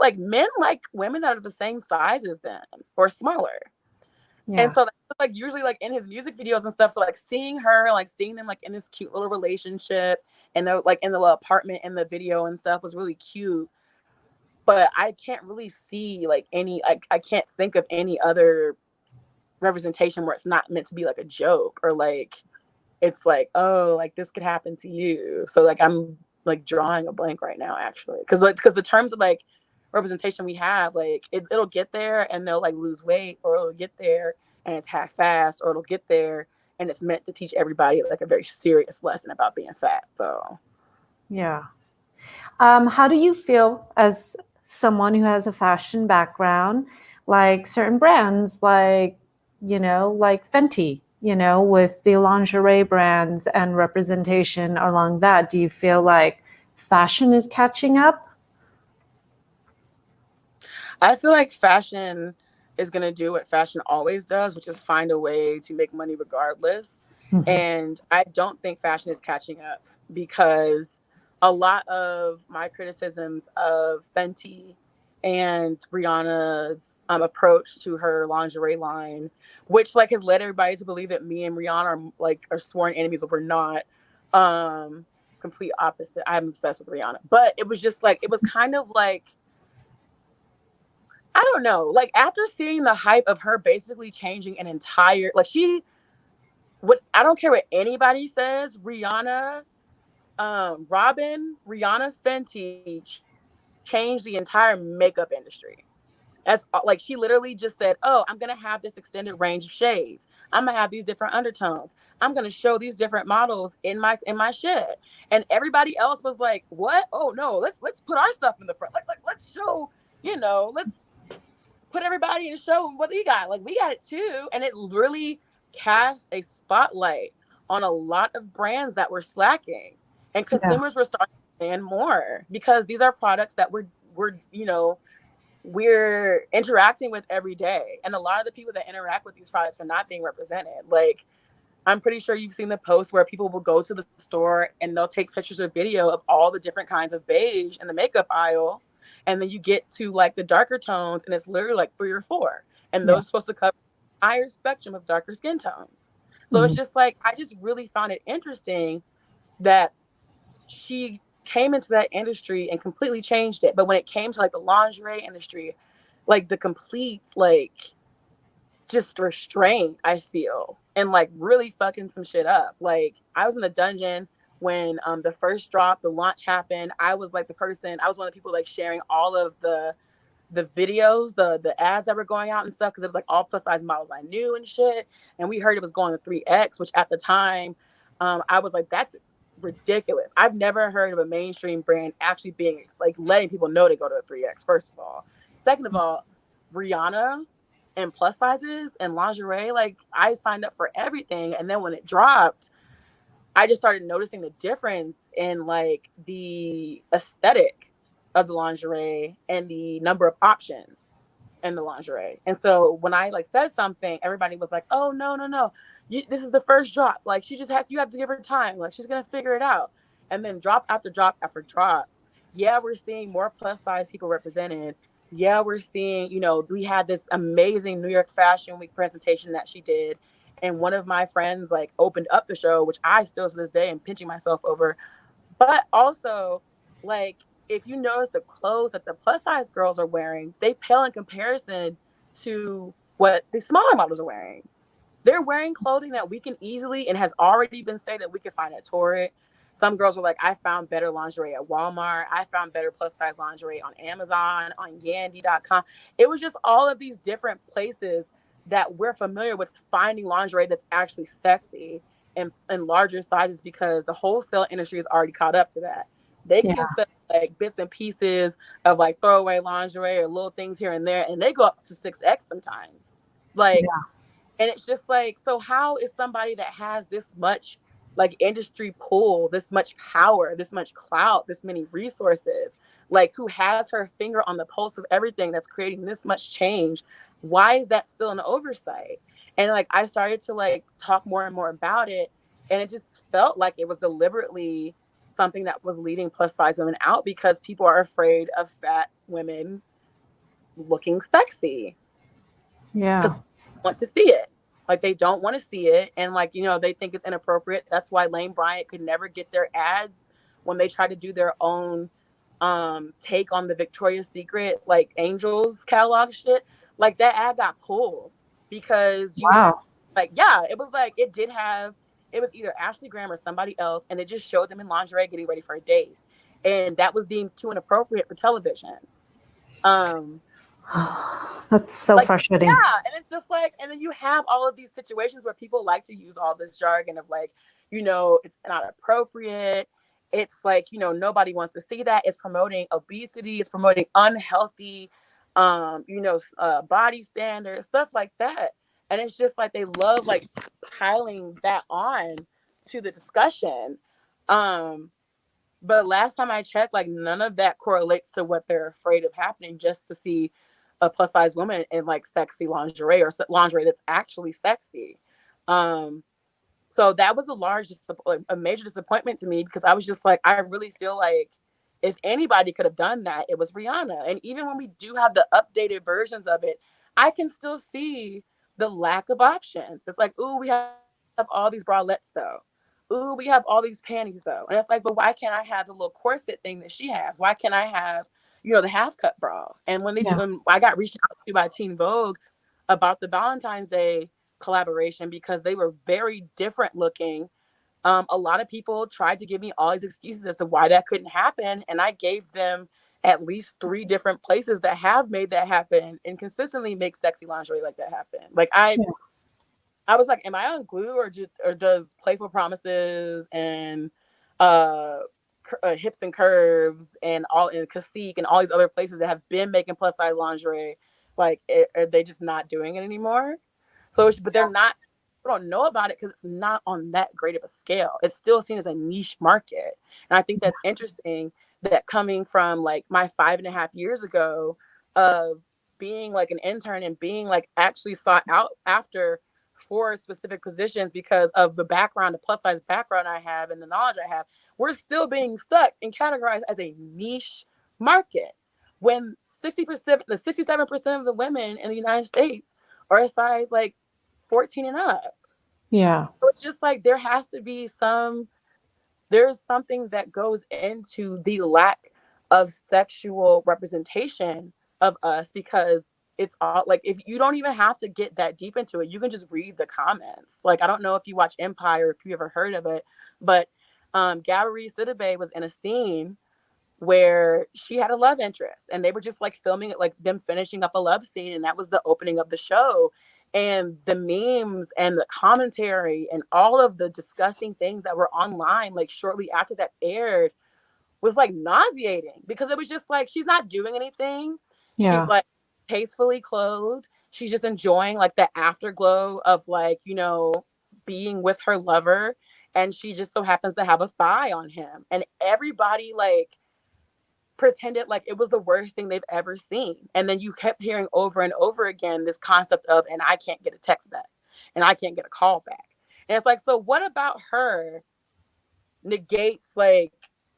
like men like women that are the same size as them or smaller. And so that's like usually like in his music videos and stuff. So like seeing her, like seeing them like in this cute little relationship and they're like in the little apartment in the video and stuff was really cute. But I can't really see like I can't think of any other representation where it's not meant to be like a joke or like it's like, oh, like this could happen to you. So like I'm like drawing a blank right now actually, because the terms of like representation we have, like it'll get there and they'll like lose weight, or it'll get there and it's half-assed, or it'll get there and it's meant to teach everybody like a very serious lesson about being fat. So how do you feel as someone who has a fashion background, like certain brands like like Fenty, with the lingerie brands and representation along that? Do you feel like fashion is catching up? I feel like fashion is going to do what fashion always does, which is find a way to make money regardless. And I don't think fashion is catching up, because a lot of my criticisms of Fenty and Rihanna's approach to her lingerie line, which like has led everybody to believe that me and Rihanna are sworn enemies, but we're not. Complete opposite. I'm obsessed with Rihanna, but it was just like, it was kind of like, I don't know, like after seeing the hype of her basically changing an entire, like I don't care what anybody says, Rihanna, Rihanna Fenty changed the entire makeup industry. As like she literally just said, oh, I'm gonna have this extended range of shades. I'm gonna have these different undertones. I'm gonna show these different models in my shed. And everybody else was like, what? Oh no, let's put our stuff in the front. Like let's show, let's put everybody in the show what they got. Like we got it too. And it really cast a spotlight on a lot of brands that were slacking. And consumers were starting to demand more, because these are products that we're interacting with every day. And a lot of the people that interact with these products are not being represented. Like, I'm pretty sure you've seen the posts where people will go to the store and they'll take pictures or video of all the different kinds of beige in the makeup aisle. And then you get to like the darker tones and it's literally like 3 or 4. And those are supposed to cover the entire spectrum of darker skin tones. So it's just like, I just really found it interesting that she came into that industry and completely changed it. But when it came to like the lingerie industry, like the complete, like, just restraint, I feel, and like really fucking some shit up. Like, I was in the dungeon when the first drop, the launch happened. I was like the person, I was one of the people like sharing all of the videos, the ads that were going out and stuff, because it was like all plus size models I knew and shit. And we heard it was going to 3X, which at the time, I was like, that's ridiculous. I've never heard of a mainstream brand actually being like letting people know to go to a 3X, first of all. Second of all, Rihanna and plus sizes and lingerie, like, I signed up for everything. And then when it dropped, I just started noticing the difference in like the aesthetic of the lingerie and the number of options in the lingerie. And so when I like said something, everybody was like, "Oh, no, no, no. This is the first drop. Like, she just has, you have to give her time. Like, she's going to figure it out." And then drop after drop after drop. Yeah, we're seeing more plus size people represented. Yeah, we're seeing, we had this amazing New York Fashion Week presentation that she did, and one of my friends like opened up the show, which I still to this day am pinching myself over. But also, like, if you notice the clothes that the plus size girls are wearing, they pale in comparison to what the smaller models are wearing. They're wearing clothing that we can easily, and has already been said that we can find at Torrid. Some girls were like, I found better lingerie at Walmart. I found better plus size lingerie on Amazon, on Yandy.com. It was just all of these different places that we're familiar with finding lingerie that's actually sexy and in larger sizes, because the wholesale industry is already caught up to that. They Yeah. can sell like bits and pieces of like throwaway lingerie or little things here and there, and they go up to 6X sometimes. Like, Yeah. and it's just like, so how is somebody that has this much like industry pull, this much power, this much clout, this many resources, like, who has her finger on the pulse of everything that's creating this much change? Why is that still an oversight? And like, I started to like talk more and more about it. And it just felt like it was deliberately something that was leaving plus size women out, because people are afraid of fat women looking sexy, Yeah. because they want to see it. Like, they don't want to see it, and like, they think it's inappropriate. That's why Lane Bryant could never get their ads when they tried to do their own take on the Victoria's Secret like Angels catalog shit. Like, that ad got pulled because you have Wow. like, yeah, it was like, it was either Ashley Graham or somebody else, and it just showed them in lingerie getting ready for a date, and that was deemed too inappropriate for television. um That's so like, frustrating. yeah, and it's just like, and then you have all of these situations where people like to use all this jargon of like, it's not appropriate. It's like, nobody wants to see that. It's promoting obesity, it's promoting unhealthy body standards, stuff like that. And it's just like, they love like piling that on to the discussion. But last time I checked, like, none of that correlates to what they're afraid of happening, just to see a plus size woman in like sexy lingerie, or lingerie that's actually sexy. Um, so that was a major disappointment to me, because I was just like, I really feel like if anybody could have done that, it was Rihanna. And even when we do have the updated versions of it, I can still see the lack of options. It's like, ooh, we have all these bralettes though. Ooh, we have all these panties though. And it's like, but why can't I have the little corset thing that she has? Why can't I have, the half cut bra? And Yeah. when I got reached out to by Teen Vogue about the Valentine's Day collaboration, because they were very different looking, a lot of people tried to give me all these excuses as to why that couldn't happen, and I gave them at least 3 different places that have made that happen and consistently make sexy lingerie like that happen. Like, Yeah. I was like, am I on glue, or does Playful Promises and uh, Hips and Curves and all in Cacique and all these other places that have been making plus size lingerie, like, are they just not doing it anymore? So, but they're not. We don't know about it because it's not on that great of a scale. It's still seen as a niche market, and I think that's interesting. That coming from like my 5.5 years ago of being like an intern and being like actually sought out after for specific positions because of the background, the plus size background I have and the knowledge I have, we're still being stuck and categorized as a niche market when 60%, the 67% of the women in the United States are a size like 14 and up. Yeah. So it's just like there's something that goes into the lack of sexual representation of us, because it's all like, if you don't even have to get that deep into it, you can just read the comments. Like, I don't know if you watch Empire, if you ever heard of it, but Gabourey Sidibe was in a scene where she had a love interest, and they were just like filming it, like them finishing up a love scene, and that was the opening of the show. And the memes and the commentary and all of the disgusting things that were online like shortly after that aired was like nauseating, because it was just like, she's not doing anything. She's Yeah. like tastefully clothed. She's just enjoying like the afterglow of like, being with her lover. And she just so happens to have a thigh on him. And everybody like pretended like it was the worst thing they've ever seen. And then you kept hearing over and over again this concept of, and I can't get a text back, and I can't get a call back. And it's like, so what about her negates like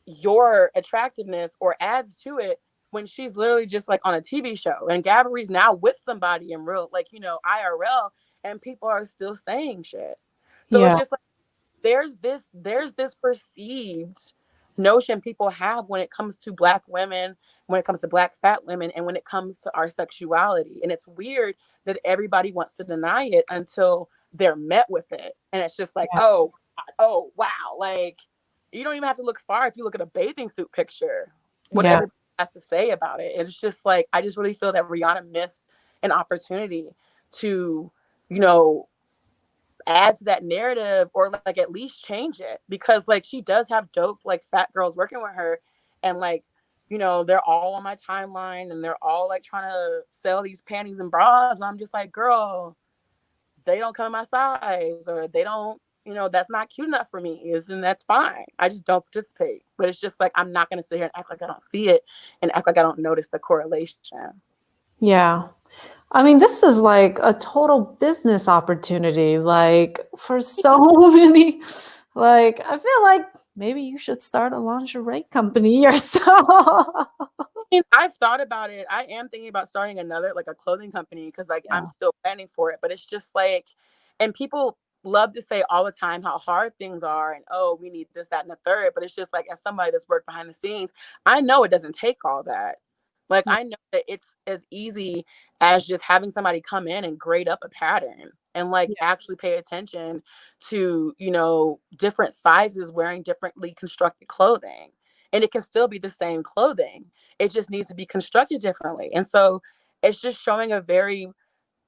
your attractiveness or adds to it, when she's literally just like on a TV show, and Gabourey's now with somebody in real, like, IRL, and people are still saying shit. So it's Yeah. just like, there's this perceived notion people have when it comes to Black women, when it comes to Black fat women, and when it comes to our sexuality. And it's weird that everybody wants to deny it until they're met with it. And it's just like, Yeah. oh wow, like, you don't even have to look far. If you look at a bathing suit picture, what Yeah. everybody has to say about it, it's just like, I just really feel that Rihanna missed an opportunity to, you know, add to that narrative, or like at least change it, because like she does have dope like fat girls working with her, and like, they're all on my timeline, and they're all like trying to sell these panties and bras, and I'm just like, girl, they don't come in my size, or they don't, that's not cute enough for me, and that's fine. I just don't participate. But it's just like, I'm not going to sit here and act like I don't see it, and act like I don't notice the correlation. Yeah. I mean, this is like a total business opportunity, like for so many. Like, I feel like maybe you should start a lingerie company yourself. I've thought about it. I am thinking about starting another, like a clothing company, because like I'm Yeah. still planning for it. But it's just like, and people love to say all the time how hard things are, and oh, we need this, that, and the third. But it's just like, as somebody that's worked behind the scenes, I know it doesn't take all that. Like, Yeah. I know that it's as easy as just having somebody come in and grade up a pattern, and like Yeah. actually pay attention to, different sizes wearing differently constructed clothing. And it can still be the same clothing, it just needs to be constructed differently. And so it's just showing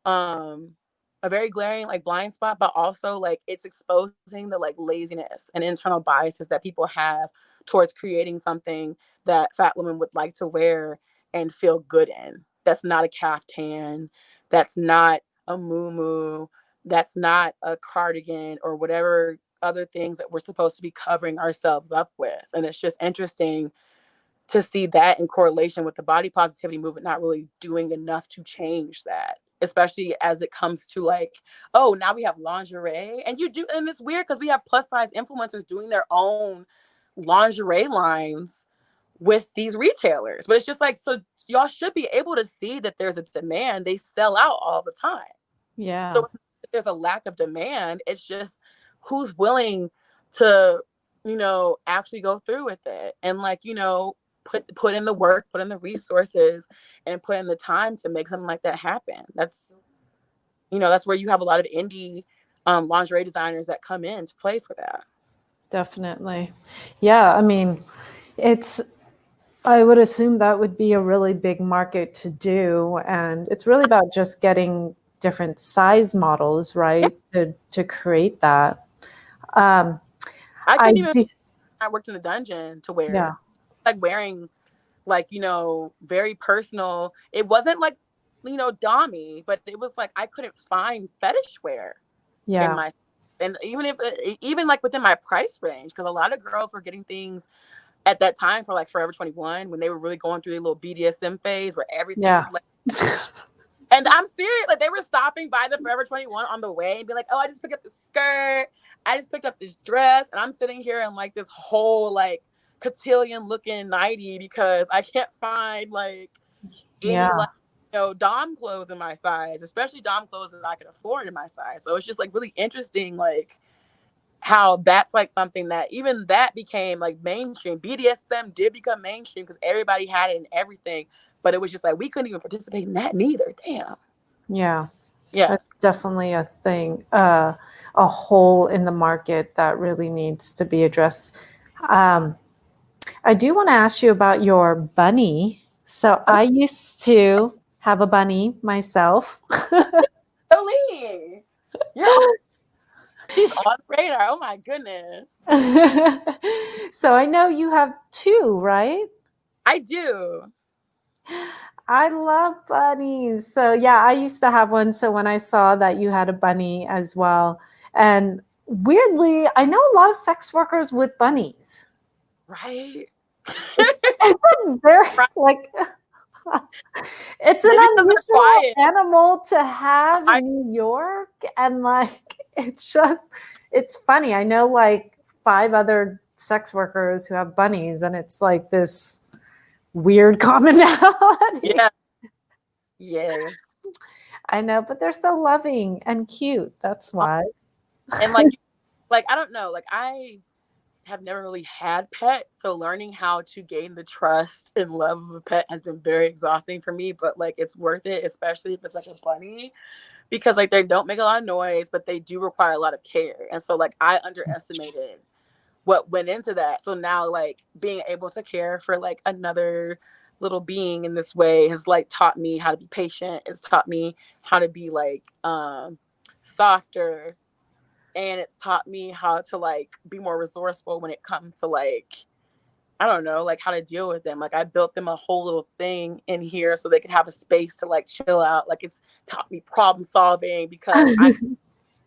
um a very glaring like blind spot, but also like it's exposing the like laziness and internal biases that people have towards creating something that fat women would like to wear and feel good in. That's not a caftan, that's not a muumuu, that's not a cardigan, or whatever other things that we're supposed to be covering ourselves up with. And it's just interesting to see that in correlation with the body positivity movement not really doing enough to change that, especially as it comes to like, oh, now we have lingerie. And it's weird because we have plus size influencers doing their own lingerie lines with these retailers. But it's just like, so y'all should be able to see that there's a demand. They sell out all the time. Yeah. So if there's a lack of demand, it's just who's willing to, actually go through with it, and like, put in the work, put in the resources, and put in the time to make something like that happen. That's where you have a lot of indie lingerie designers that come in to play for that. Definitely. Yeah. I mean, it's, I would assume that would be a really big market to do. And it's really about just getting different size models, Yeah. right? To create that. Um, I I couldn't even, do, I worked in the dungeon to wear yeah. it. Like wearing like, very personal. It wasn't like, dommy, but it was like I couldn't find fetish wear in Yeah. my, and even like within my price range, because a lot of girls were getting things at that time for like Forever 21, when they were really going through their little BDSM phase where everything Yeah. was like, and I'm serious, like they were stopping by the Forever 21 on the way and be like, oh, I just picked up this skirt, I just picked up this dress, and I'm sitting here in like this whole like cotillion looking nightie because I can't find like any like Yeah. dom clothes in my size, especially dom clothes that I could afford in my size. So it's just like really interesting, like how that's like something that even that became like mainstream. BDSM did become mainstream because everybody had it and everything, but it was just like we couldn't even participate in that neither. Damn. Yeah, Yeah. that's definitely a thing, a hole in the market that really needs to be addressed. I do want to ask you about your bunny. So I used to have a bunny myself. Jolene, she's on the radar. Oh my goodness. So I know you have two, right? I do. I love bunnies. So yeah, I used to have one. So when I saw that you had a bunny as well, and weirdly, I know a lot of sex workers with bunnies. Right. It's very Right. like it's an Maybe because they're unusual quiet. animal to have in New York, and like it's funny. I know like 5 other sex workers who have bunnies, and it's like this weird commonality. Yeah. Yes. I know, but they're so loving and cute. That's why. And like I don't know, like I have never really had pets, so learning how to gain the trust and love of a pet has been very exhausting for me, but like it's worth it, especially if it's like a bunny, because like they don't make a lot of noise, but they do require a lot of care. And so like I underestimated what went into that. So now like being able to care for like another little being in this way has like taught me how to be patient. It's taught me how to be like softer, and it's taught me how to like be more resourceful when it comes to like I don't know, like how to deal with them. Like I built them a whole little thing in here so they could have a space to like chill out. Like it's taught me problem solving because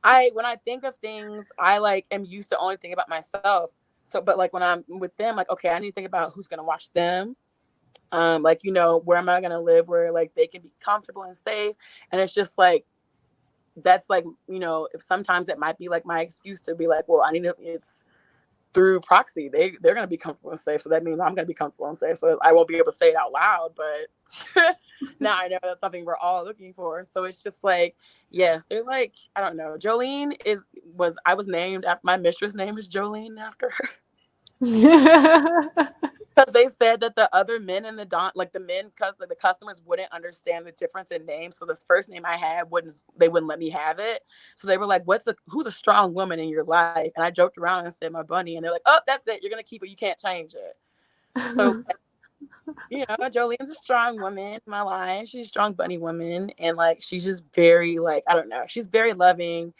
I when I think of things, I like am used to only thinking about myself. So but like when I'm with them, like okay, I need to think about who's gonna watch them. Like, where am I gonna live where like they can be comfortable and safe. And it's just like that's like, if sometimes it might be like my excuse to be like, well, I need to it's through proxy. They're gonna be comfortable and safe. So that means I'm gonna be comfortable and safe. So I won't be able to say it out loud, but now I know that's something we're all looking for. So it's just like, yes, they're like, I don't know. Jolene I was named after my mistress name is Jolene after her. Because they said that the other men in like the men, because the customers wouldn't understand the difference in names. So the first name I had they wouldn't let me have it. So they were like, who's a strong woman in your life? And I joked around and said my bunny, and they're like, oh, that's it. You're gonna keep it. You can't change it. So Jolene's a strong woman in my life. She's a strong bunny woman, and like she's just very like I don't know. She's very loving,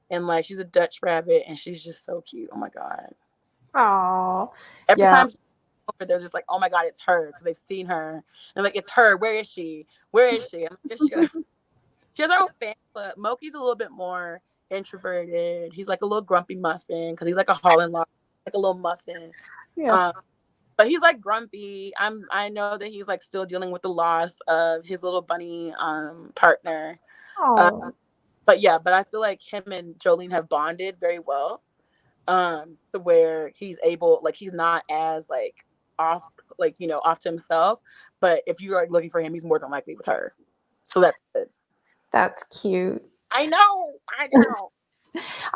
and like she's a Dutch rabbit, and she's just so cute. Oh my god. Oh, Every yeah. time they're just like, oh my god, it's her, because they've seen her and like it's her. Where is she? Where is she? I'm like, she has her own fan club. Moki's a little bit more introverted. He's like a little grumpy muffin because he's like a Holland lock, like a little muffin. Yeah. But he's like grumpy. I know that he's like still dealing with the loss of his little bunny partner. Oh. But I feel like him and Jolene have bonded very well. To where he's able, like he's not as like off, like off to himself. But if you are looking for him, he's more than likely with her. So that's good. That's cute. I know.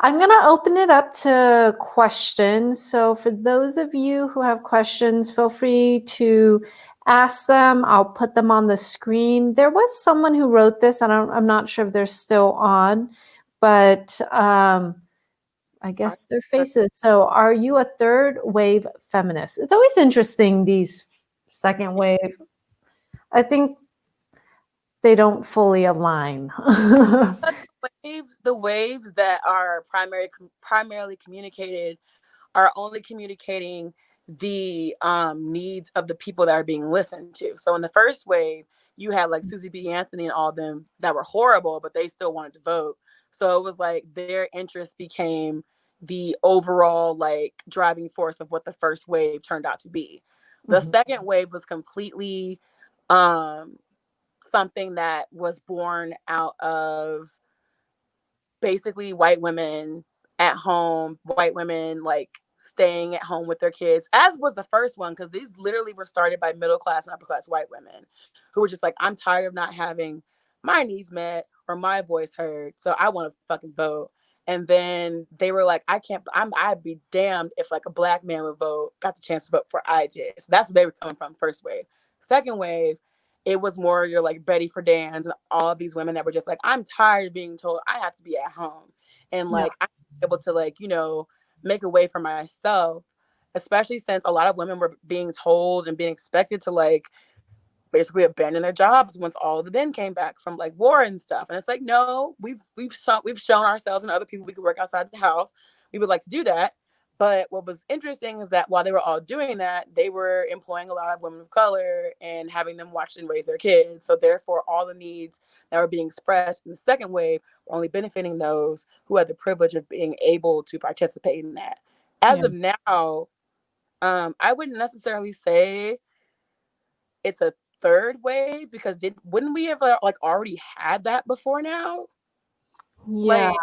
I'm going to open it up to questions. So, for those of you who have questions, feel free to ask them. I'll put them on the screen. There was someone who wrote this, and I'm not sure if they're still on, but I guess their faces. So, are you a third wave feminist? It's always interesting, these second wave. I think they don't fully align. The waves that are primarily communicated are only communicating the needs of the people that are being listened to. So in the first wave, you had like Susie B. Anthony and all of them that were horrible, but they still wanted to vote. So it was like their interest became the overall like driving force of what the first wave turned out to be. The second wave was completely something that was born out of basically white women at home, white women like staying at home with their kids, as was the first one, because these literally were started by middle class and upper class white women who were just like, I'm tired of not having my needs met or my voice heard, so I want to fucking vote. And then they were like, I'd be damned if like a black man would vote, got the chance to vote before I did. So that's where they were coming from, first wave. Second wave, it was more your like Betty Friedan's and all of these women that were just like, I'm tired of being told I have to be at home. And like, I'm able to like, make a way for myself, especially since a lot of women were being told and being expected to like basically abandon their jobs once all of the men came back from like war and stuff. And it's like, no, we've shown ourselves and other people we could work outside the house. We would like to do that. But what was interesting is that while they were all doing that, they were employing a lot of women of color and having them watch and raise their kids. So therefore, all the needs that were being expressed in the second wave were only benefiting those who had the privilege of being able to participate in that. As of now, I wouldn't necessarily say it's a third wave, because wouldn't we have like already had that before now? Yeah. Like,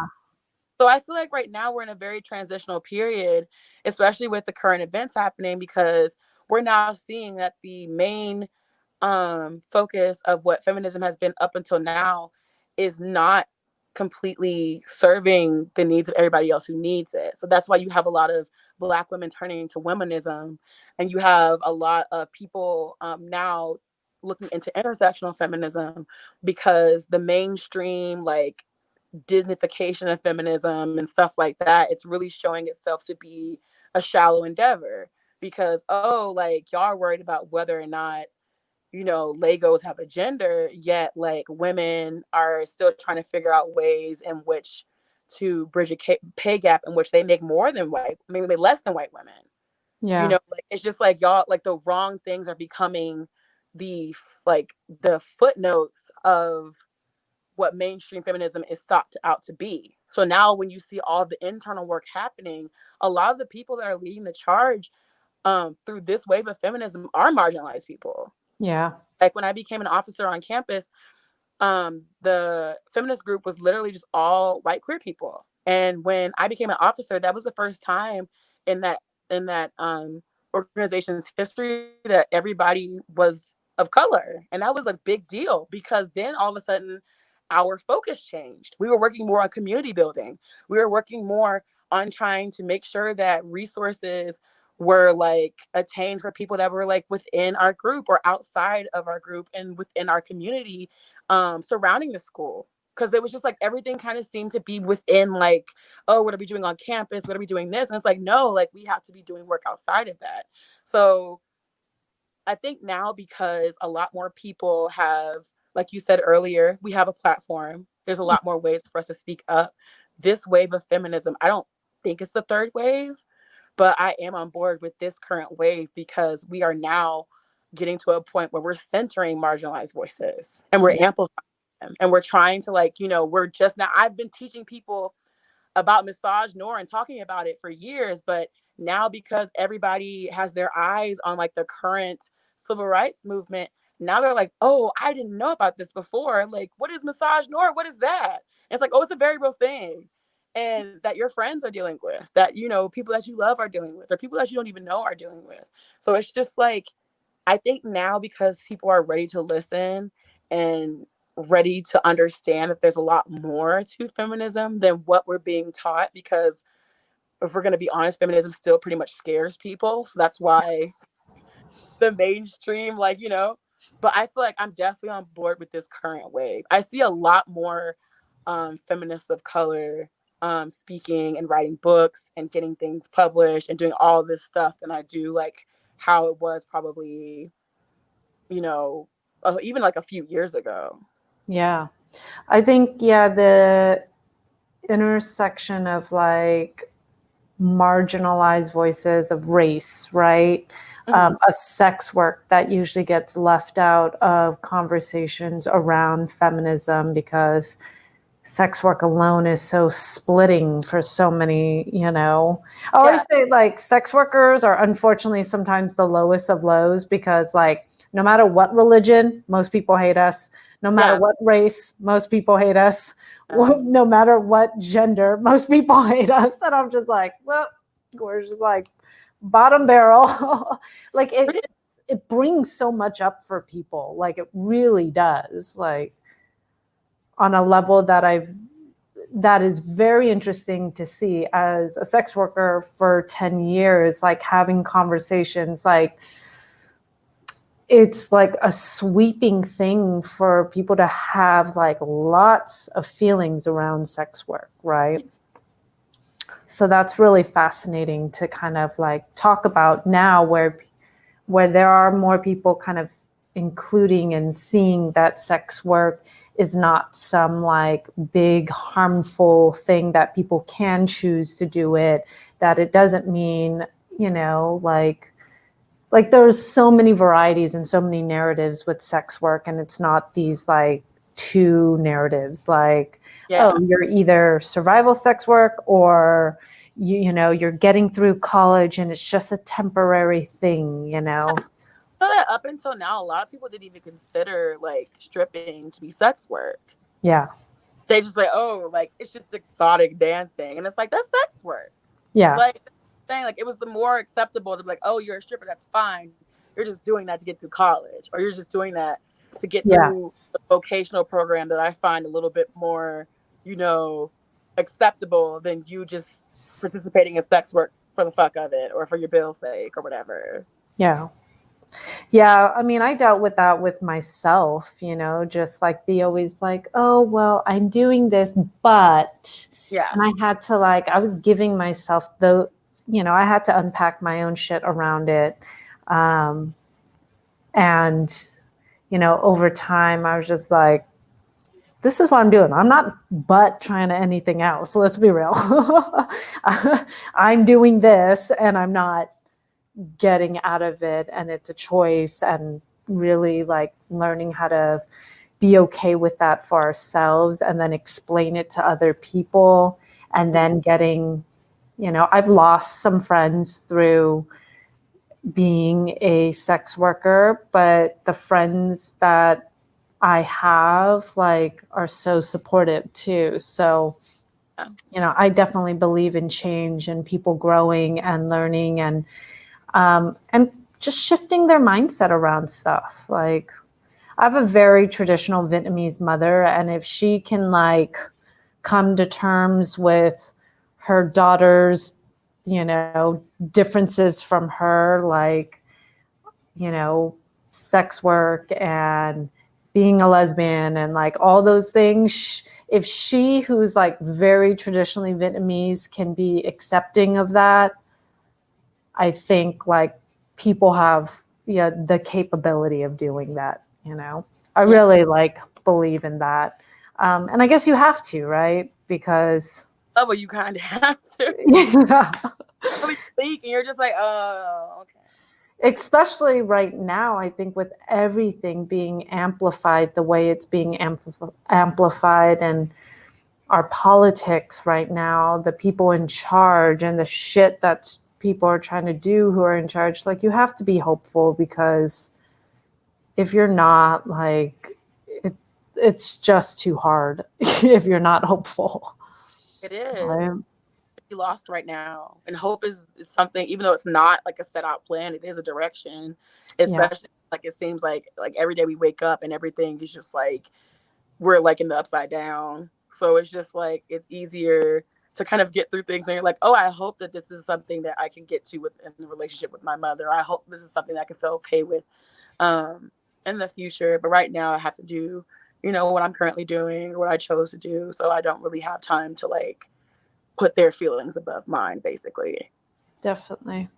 so I feel like right now we're in a very transitional period, especially with the current events happening, because we're now seeing that the main focus of what feminism has been up until now is not completely serving the needs of everybody else who needs it. So that's why you have a lot of Black women turning into womanism, and you have a lot of people now looking into intersectional feminism, because the mainstream like Disneyfication of feminism and stuff like that, it's really showing itself to be a shallow endeavor, because like y'all are worried about whether or not Legos have a gender, yet like women are still trying to figure out ways in which to bridge a pay gap in which they make more than maybe less than white women. Like it's just like y'all, like the wrong things are becoming the the footnotes of what mainstream feminism is sought out to be. So now when you see all the internal work happening, a lot of the people that are leading the charge through this wave of feminism are marginalized people. Yeah. Like when I became an officer on campus, the feminist group was literally just all white queer people. And when I became an officer, that was the first time in that organization's history that everybody was of color. And that was a big deal, because then all of a sudden our focus changed. We were working more on community building. We were working more on trying to make sure that resources were like attained for people that were like within our group or outside of our group and within our community surrounding the school. Because it was just like everything kind of seemed to be within like, oh, what are we doing on campus? What are we doing this? And it's like, no, like we have to be doing work outside of that. So I think now, because a lot more people have, like you said earlier, we have a platform. There's a lot more ways for us to speak up. This wave of feminism, I don't think it's the third wave, but I am on board with this current wave, because we are now getting to a point where we're centering marginalized voices and we're amplifying them. And we're trying to we're just now, I've been teaching people about misogynoir and talking about it for years, but now because everybody has their eyes on like the current civil rights movement, now they're like, oh, I didn't know about this before. Like, what is misogynoir? What is that? And it's like, oh, it's a very real thing. And that your friends are dealing with, that, people that you love are dealing with, or people that you don't even know are dealing with. So it's just like, I think now, because people are ready to listen and ready to understand that there's a lot more to feminism than what we're being taught, because if we're going to be honest, feminism still pretty much scares people. So that's why the mainstream, but I feel like I'm definitely on board with this current wave. I see a lot more feminists of color speaking and writing books and getting things published and doing all this stuff than I do like how it was probably, even like a few years ago. Yeah. I think, the intersection of like marginalized voices of race, right? Of sex work that usually gets left out of conversations around feminism, because sex work alone is so splitting for so many, I always say like sex workers are unfortunately sometimes the lowest of lows, because like no matter what religion, most people hate us. No matter what race, most people hate us. No matter what gender, most people hate us. And I'm just like, well, we're just like bottom barrel. Like it brings so much up for people. Like it really does. Like on a level that is very interesting to see as a sex worker for 10 years, like having conversations, like it's like a sweeping thing for people to have like lots of feelings around sex work, right? So that's really fascinating to kind of like talk about now, where there are more people kind of including and seeing that sex work is not some like big harmful thing, that people can choose to do it, that it doesn't mean, like there's so many varieties and so many narratives with sex work, and it's not these like two narratives, like, oh, you're either survival sex work or you're getting through college and it's just a temporary thing. Up until now, a lot of people didn't even consider like stripping to be sex work. Yeah. They just like, oh, like it's just exotic dancing, and it's like that's sex work. Yeah. Like saying, like it was more acceptable to be like, oh, you're a stripper, that's fine. You're just doing that to get through college, or you're just doing that to get through the vocational program that I find a little bit more, acceptable than you just participating in sex work for the fuck of it or for your bill's sake or whatever. Yeah. Yeah, I mean, I dealt with that with myself, just like the always like, oh, well, I'm doing this, but, and I had to like, I was giving myself I had to unpack my own shit around it. And, over time, I was just like, this is what I'm doing. I'm not but trying to anything else. Let's be real. I'm doing this and I'm not getting out of it, and it's a choice, and really like learning how to be okay with that for ourselves and then explain it to other people, and then getting, I've lost some friends through being a sex worker, but the friends that I have like are so supportive too. So I definitely believe in change and people growing and learning and just shifting their mindset around stuff. Like I have a very traditional Vietnamese mother, and if she can like come to terms with her daughter's, differences from her, like, sex work and being a lesbian and like all those things, if she, who's like very traditionally Vietnamese, can be accepting of that, I think like people have the capability of doing that. I really like believe in that, and I guess you have to, right? Because well, you kind of have to. Yeah. Really speak, and you're just like, oh, okay. Especially right now, I think with everything being amplified the way it's being amplified, and our politics right now, the people in charge and the shit that people are trying to do who are in charge, like you have to be hopeful, because if you're not, like it's just too hard if you're not hopeful. It is. Be lost right now, and hope is something, even though it's not like a set out plan, it is a direction, especially like it seems like every day we wake up and everything is just like we're like in the upside down. So it's just like it's easier to kind of get through things and you're like, oh, I hope that this is something that I can get to in the relationship with my mother. I hope this is something that I can feel okay with in the future. But right now I have to do what I'm currently doing, what I chose to do, so I don't really have time to like put their feelings above mine, basically. Definitely.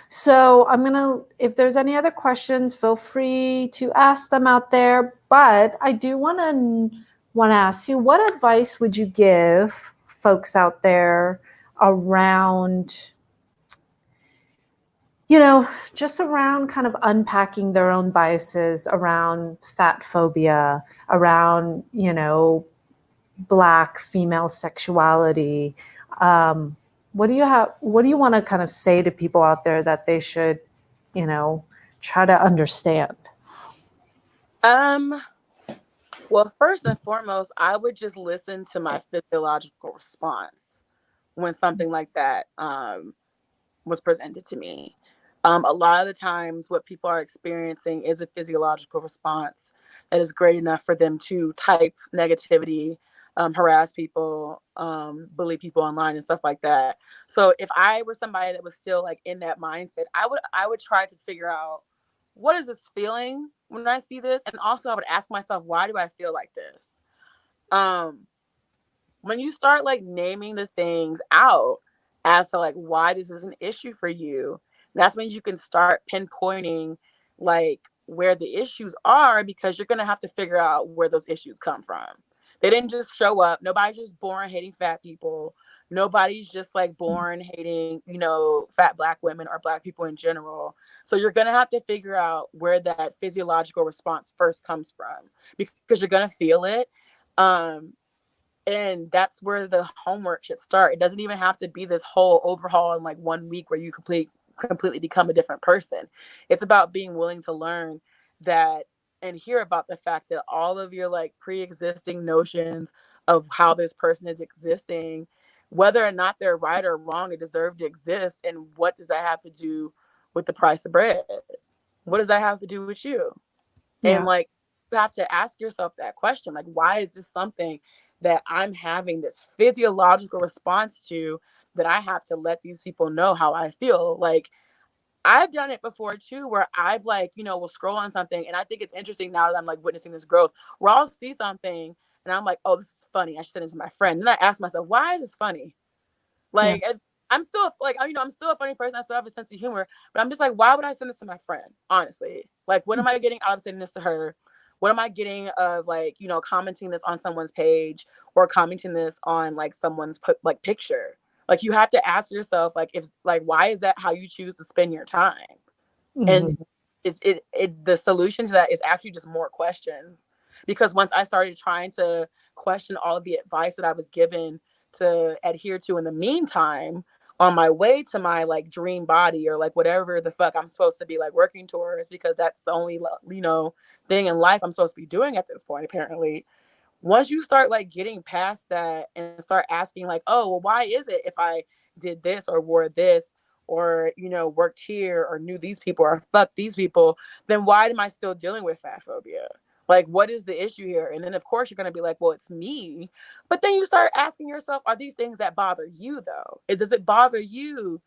So if there's any other questions, feel free to ask them out there. But I do want to ask you, what advice would you give folks out there around, just around kind of unpacking their own biases around fat phobia, around, Black female sexuality? What do you want to kind of say to people out there that they should, try to understand? Well, first and foremost, I would just listen to my physiological response when something like that was presented to me. A lot of the times what people are experiencing is a physiological response that is great enough for them to type negativity, harass people, bully people online and stuff like that. So if I were somebody that was still like in that mindset, I would try to figure out, what is this feeling when I see this? And also I would ask myself, why do I feel like this? Um, when you start like naming the things out as to like why this is an issue for you, that's when you can start pinpointing like where the issues are, because you're going to have to figure out where those issues come from. They didn't just show up. Nobody's just born hating fat people. Nobody's just like born hating, fat black women or black people in general. So you're going to have to figure out where that physiological response first comes from, because you're going to feel it. Um, and that's where the homework should start. It doesn't even have to be this whole overhaul in like 1 week where you completely become a different person. It's about being willing to learn that and hear about the fact that all of your like pre-existing notions of how this person is existing, whether or not they're right or wrong, they deserve to exist. And what does that have to do with the price of bread? What does that have to do with you? And Yeah. like, you have to ask yourself that question, like, why is this something that I'm having this physiological response to, that I have to let these people know how I feel? Like, I've done it before too, where I've like, will scroll on something, and I think it's interesting now that I'm like witnessing this growth, where I'll see something and I'm like, oh, this is funny, I should send it to my friend. Then I ask myself, why is this funny? Yeah. Like, I'm still like, I'm still a funny person. I still have a sense of humor, but I'm just like, why would I send this to my friend? Honestly, like, what am I getting out of sending this to her? What am I getting of like, commenting this on someone's page, or commenting this on like someone's like picture? Like, you have to ask yourself, like, if like, why is that how you choose to spend your time? Hmm. And the solution to that is actually just more questions. Because once I started trying to question all of the advice that I was given to adhere to in the meantime, on my way to my like dream body, or like whatever the fuck I'm supposed to be like working towards, because that's the only thing in life I'm supposed to be doing at this point, apparently. Once you start like getting past that and start asking like, oh, well, why is it if I did this or wore this, or worked here, or knew these people, or fuck these people, then why am I still dealing with fat phobia? Like, what is the issue here? And then of course you're going to be like, well, it's me. But then you start asking yourself, are these things that bother you though? Does it bother you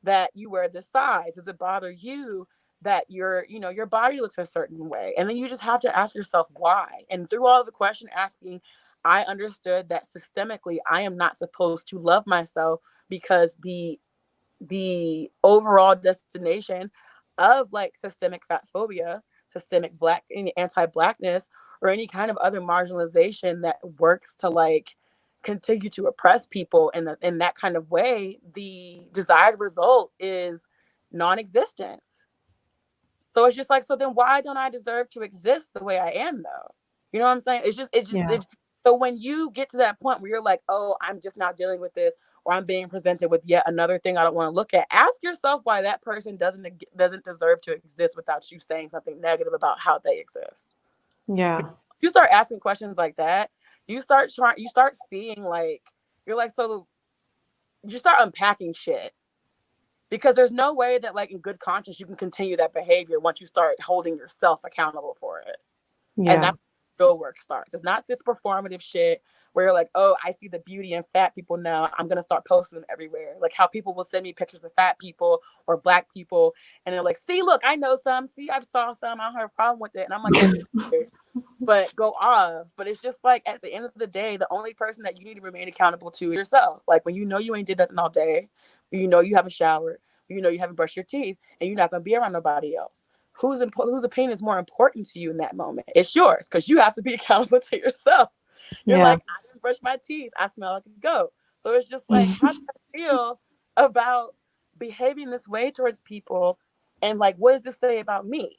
that you wear this size? Does it bother you that your body looks a certain way? And then you just have to ask yourself why. And through all of the question asking, I understood that systemically I am not supposed to love myself, because the overall destination of like systemic fat phobia, systemic black anti-blackness, or any kind of other marginalization that works to like continue to oppress people in that kind of way, the desired result is non-existence. So it's just like, so then why don't I deserve to exist the way I am though? You know what I'm saying? Yeah. So when you get to that point where you're like, oh, I'm just not dealing with this, or I'm being presented with yet another thing I don't want to look at, ask yourself why that person doesn't deserve to exist without you saying something negative about how they exist. Yeah. You start asking questions like that, you start seeing like, you're like, so you start unpacking shit, because there's no way that like in good conscience you can continue that behavior once you start holding yourself accountable for it. And Yeah. that's where real work starts. It's not this performative shit where you're like, oh, I see the beauty in fat people now, I'm gonna start posting them everywhere. Like how people will send me pictures of fat people or black people, and they're like, see, look, I know some, see, I saw some, I don't have a problem with it. And I'm like, this is weird, but go off. But it's just like, at the end of the day, the only person that you need to remain accountable to is yourself. Like when you ain't did nothing all day, you haven't showered, you haven't brushed your teeth, and you're not gonna be around nobody else. Whose opinion is more important to you in that moment? It's yours, because you have to be accountable to yourself. You're Yeah. like, I didn't brush my teeth, I smell like a goat. So it's just like, how do I feel about behaving this way towards people? And like, what does this say about me?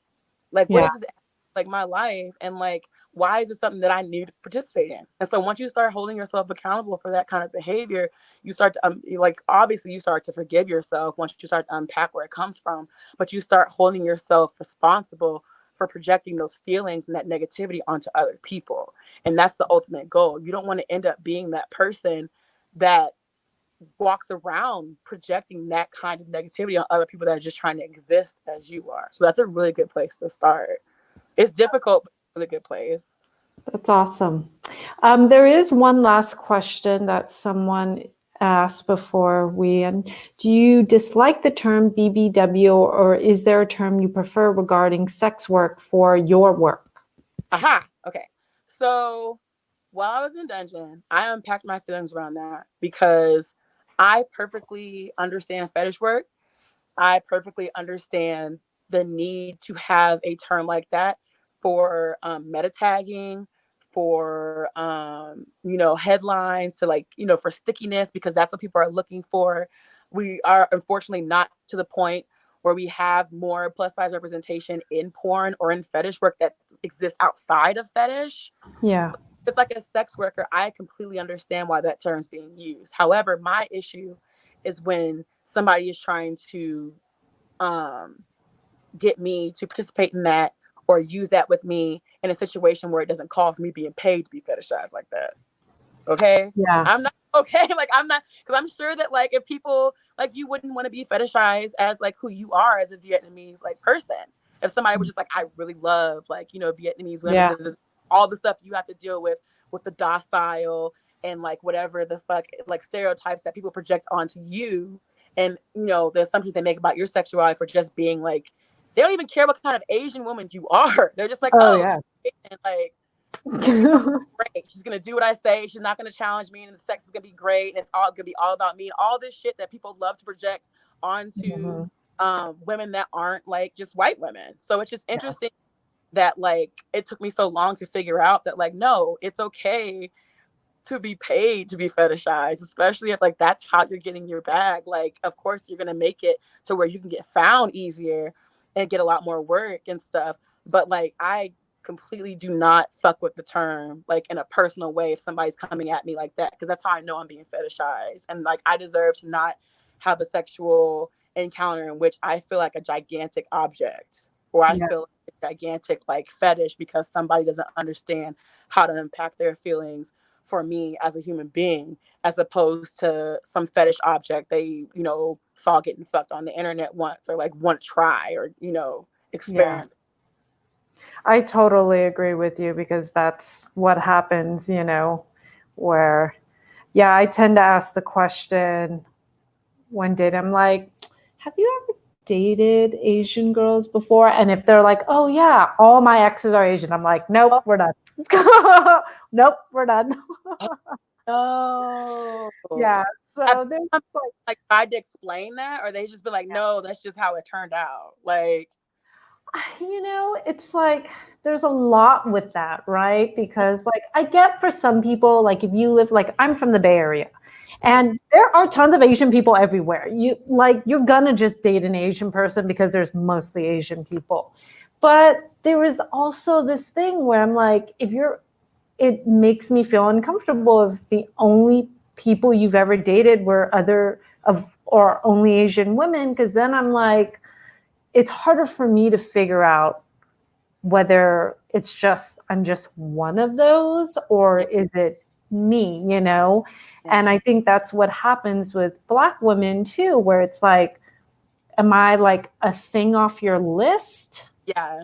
Like, what Yeah. does this, like, my life? And like, why is it something that I need to participate in? And so once you start holding yourself accountable for that kind of behavior, you start to like, obviously you start to forgive yourself once you start to unpack where it comes from, but you start holding yourself responsible for projecting those feelings and that negativity onto other people. And that's the ultimate goal. You don't want to end up being that person that walks around projecting that kind of negativity on other people that are just trying to exist as you are. So that's a really good place to start. It's difficult, but it's a really good place. That's awesome. There is one last question that someone asked before we end. Do you dislike the term BBW, or is there a term you prefer regarding sex work for your work? Aha. Okay. So while I was in the dungeon, I unpacked my feelings around that because I perfectly understand fetish work. I perfectly understand the need to have a term like that for meta tagging, for headlines, to like, for stickiness, because that's what people are looking for. We are unfortunately not to the point where we have more plus size representation in porn or in fetish work that exists outside of fetish. Yeah. It's like a sex worker, I completely understand why that term's being used. However, my issue is when somebody is trying to get me to participate in that or use that with me in a situation where it doesn't call for me being paid to be fetishized like that. Okay? Yeah. I'm not okay. Like, I'm not, because I'm sure that, like, if people, like, you wouldn't want to be fetishized as, like, who you are as a Vietnamese, like, person. If somebody was just like, I really love, like, Vietnamese women, Yeah. all the stuff you have to deal with the docile and, like, whatever the fuck, like, stereotypes that people project onto you. And, the assumptions they make about your sexuality for just being, like, they don't even care what kind of Asian woman you are. They're just like, Oh, oh, yeah. and, like, great. She's gonna do what I say. She's not gonna challenge me, and the sex is gonna be great, and it's all gonna be all about me. And all this shit that people love to project onto women that aren't like just white women. So it's just interesting that like it took me so long to figure out that like no, it's okay to be paid to be fetishized, especially if like that's how you're getting your bag. Like, of course, you're gonna make it to where you can get found easier and get a lot more work and stuff. But like, I completely do not fuck with the term like in a personal way if somebody's coming at me like that, because that's how I know I'm being fetishized, and like I deserve to not have a sexual encounter in which I feel like a gigantic object, or I feel like a gigantic like fetish because somebody doesn't understand how to impact their feelings for me as a human being, as opposed to some fetish object they, saw getting fucked on the internet once, or like want to try, or, experiment. I totally agree with you, because that's what happens, where, I tend to ask the question when dating, I'm like, have you ever dated Asian girls before? And if they're like, oh yeah, all my exes are Asian, I'm like, nope, we're done. Nope, we're done. Oh. Yeah. So there's like tried to explain that, or they just been like, no, that's just how it turned out. Like, it's like there's a lot with that, right? Because like I get for some people, like if you live, like I'm from the Bay Area, and there are tons of Asian people everywhere. You're gonna just date an Asian person because there's mostly Asian people. But there is also this thing where I'm like, it makes me feel uncomfortable if the only people you've ever dated were or only Asian women, because then I'm like, it's harder for me to figure out whether I'm just one of those, or is it me, And I think that's what happens with Black women too, where it's like, am I like a thing off your list? Yeah.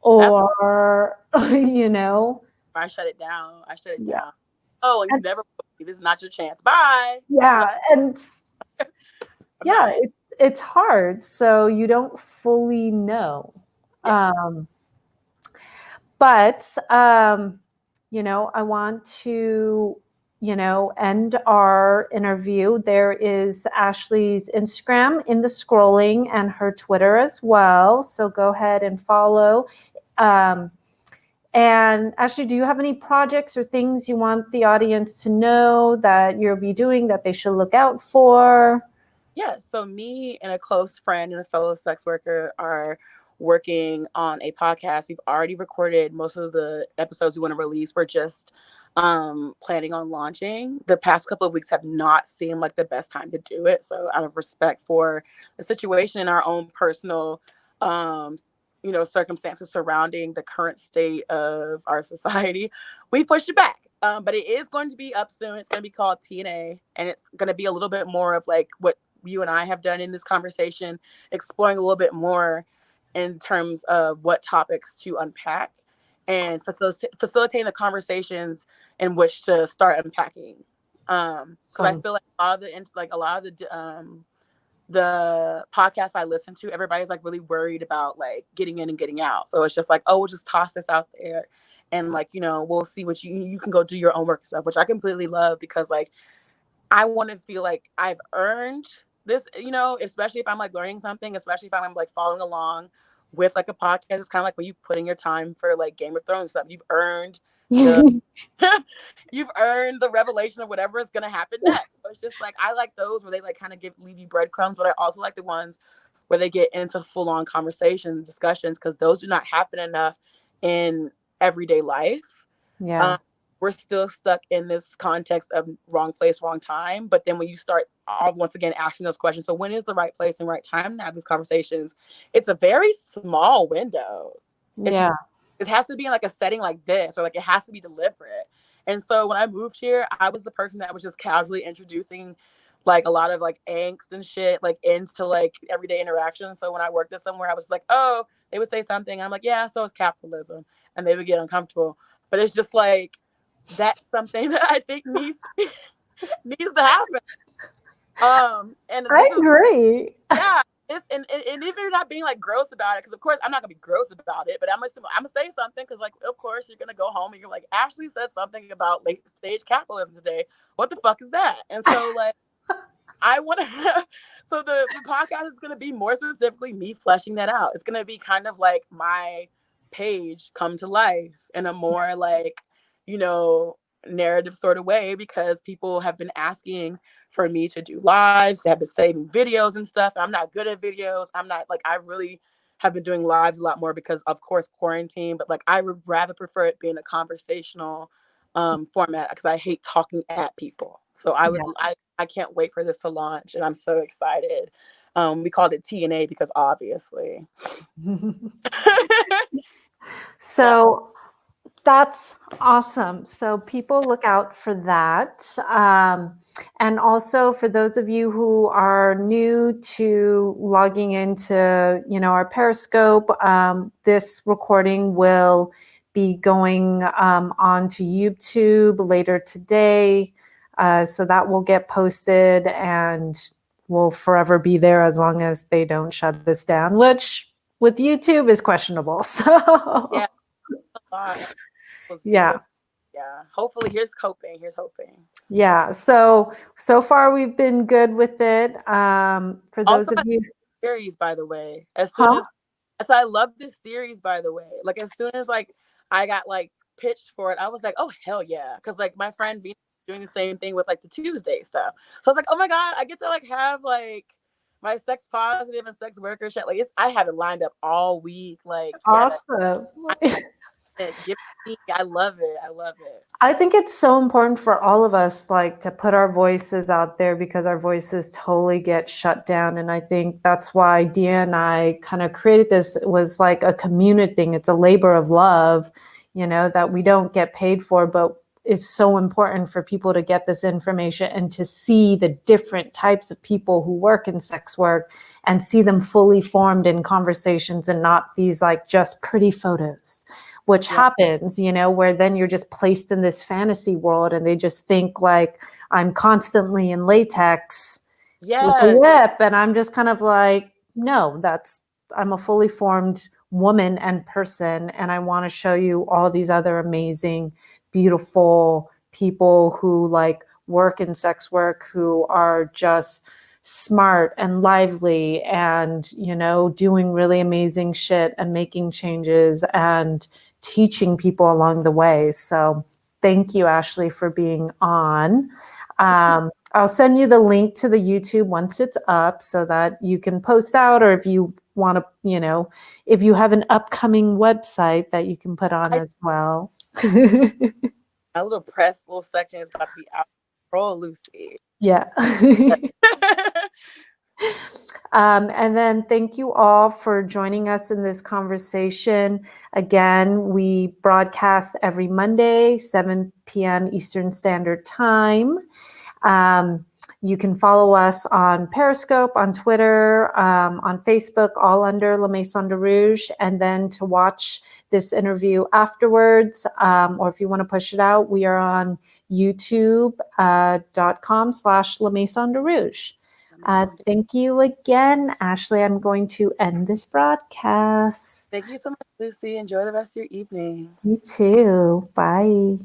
Or, I shut it down. Oh, and you never, this is not your chance. Bye. Yeah. And it's hard. So you don't fully know. Yeah. But, I want to, end our interview. There is Ashleigh's Instagram in the scrolling, and her Twitter as well. So go ahead and follow. And Ashleigh, do you have any projects or things you want the audience to know that you'll be doing that they should look out for? Yeah, so me and a close friend and a fellow sex worker are working on a podcast. We've already recorded most of the episodes we want to release. We're just planning on launching. The past couple of weeks have not seemed like the best time to do it. So out of respect for the situation and our own personal circumstances surrounding the current state of our society, we pushed it back. But it is going to be up soon. It's going to be called TNA, and it's going to be a little bit more of like what you and I have done in this conversation, exploring a little bit more in terms of what topics to unpack and facilitating the conversations in which to start unpacking. Because I feel like a lot of the podcasts I listen to, everybody's like really worried about like getting in and getting out. So it's just like, oh, we'll just toss this out there, and like, we'll see what you can go do your own work and stuff, which I completely love, because like I want to feel like I've earned this, especially if I'm like learning something, especially if I'm like following along with like a podcast. It's kind of like when you put in your time for like Game of Thrones stuff, you've earned the you've earned the revelation of whatever is going to happen next. So it's just like, I like those where they like kind of leave you breadcrumbs, but I also like the ones where they get into full-on conversations, discussions, because those do not happen enough in everyday life. Yeah. We're still stuck in this context of wrong place, wrong time. But then when you start once again asking those questions, so when is the right place and right time to have these conversations? It's a very small window. Yeah. It has to be in like a setting like this, or like it has to be deliberate. And so when I moved here, I was the person that was just casually introducing like a lot of like angst and shit like into like everyday interaction. So when I worked at somewhere, I was like, oh, they would say something, and I'm like, yeah, so is capitalism, and they would get uncomfortable. But it's just like, that's something that I think needs to happen. And I agree. Yeah. And even if you're not being like gross about it, because of course I'm not gonna be gross about it, but I'm gonna say something, because like of course you're gonna go home and you're like, Ashleigh said something about late stage capitalism today. What the fuck is that? And so like I want to so the podcast is gonna be more specifically me fleshing that out. It's gonna be kind of like my page come to life in a more like, narrative sort of way, because people have been asking for me to do lives. They have been saving videos and stuff. I'm not good at videos. I'm not like, I really have been doing lives a lot more because of course quarantine, but like I would rather prefer it being a conversational format, because I hate talking at people. So I can't wait for this to launch, and I'm so excited. We called it TNA because obviously. So that's awesome. So people look out for that. And also for those of you who are new to logging into, our Periscope, this recording will be going on to YouTube later today. So that will get posted and will forever be there as long as they don't shut us down, which with YouTube is questionable. So yeah. Hopefully, here's hoping. Yeah. So far we've been good with it. For those also, of you, series, by the way, so I love this series, by the way. Like as soon as like I got like pitched for it, I was like, oh hell yeah, because like my friend be doing the same thing with like the Tuesday stuff. So I was like, oh my god, I get to like have like my sex positive and sex worker shit. Like I have it lined up all week. Like awesome. I love it. I think it's so important for all of us, like, to put our voices out there, because our voices totally get shut down. And I think that's why Dia and I kind of created this. It was like a community thing. It's a labor of love, that we don't get paid for, but it's so important for people to get this information and to see the different types of people who work in sex work and see them fully formed in conversations, and not these like just pretty photos, which happens, where then you're just placed in this fantasy world, and they just think like I'm constantly in latex with a whip. And I'm just kind of like, no, I'm a fully formed woman and person. And I want to show you all these other amazing, beautiful people who like work in sex work, who are just smart and lively and, doing really amazing shit and making changes and teaching people along the way. So thank you, Ashleigh, for being on. I'll send you the link to the YouTube once it's up so that you can post out, or if you want to, if you have an upcoming website that you can put on as well. My little section is about to be out. Roll Lucy. Yeah. And then thank you all for joining us in this conversation. Again, we broadcast every Monday, 7 p.m. Eastern Standard Time. You can follow us on Periscope, on Twitter, on Facebook, all under La Maison de Rouge. And then to watch this interview afterwards, or if you want to push it out, we are on youtube.com/La Maison de Rouge. Thank you again, Ashleigh. I'm going to end this broadcast. Thank you so much, Lucy. Enjoy the rest of your evening. You too. Bye.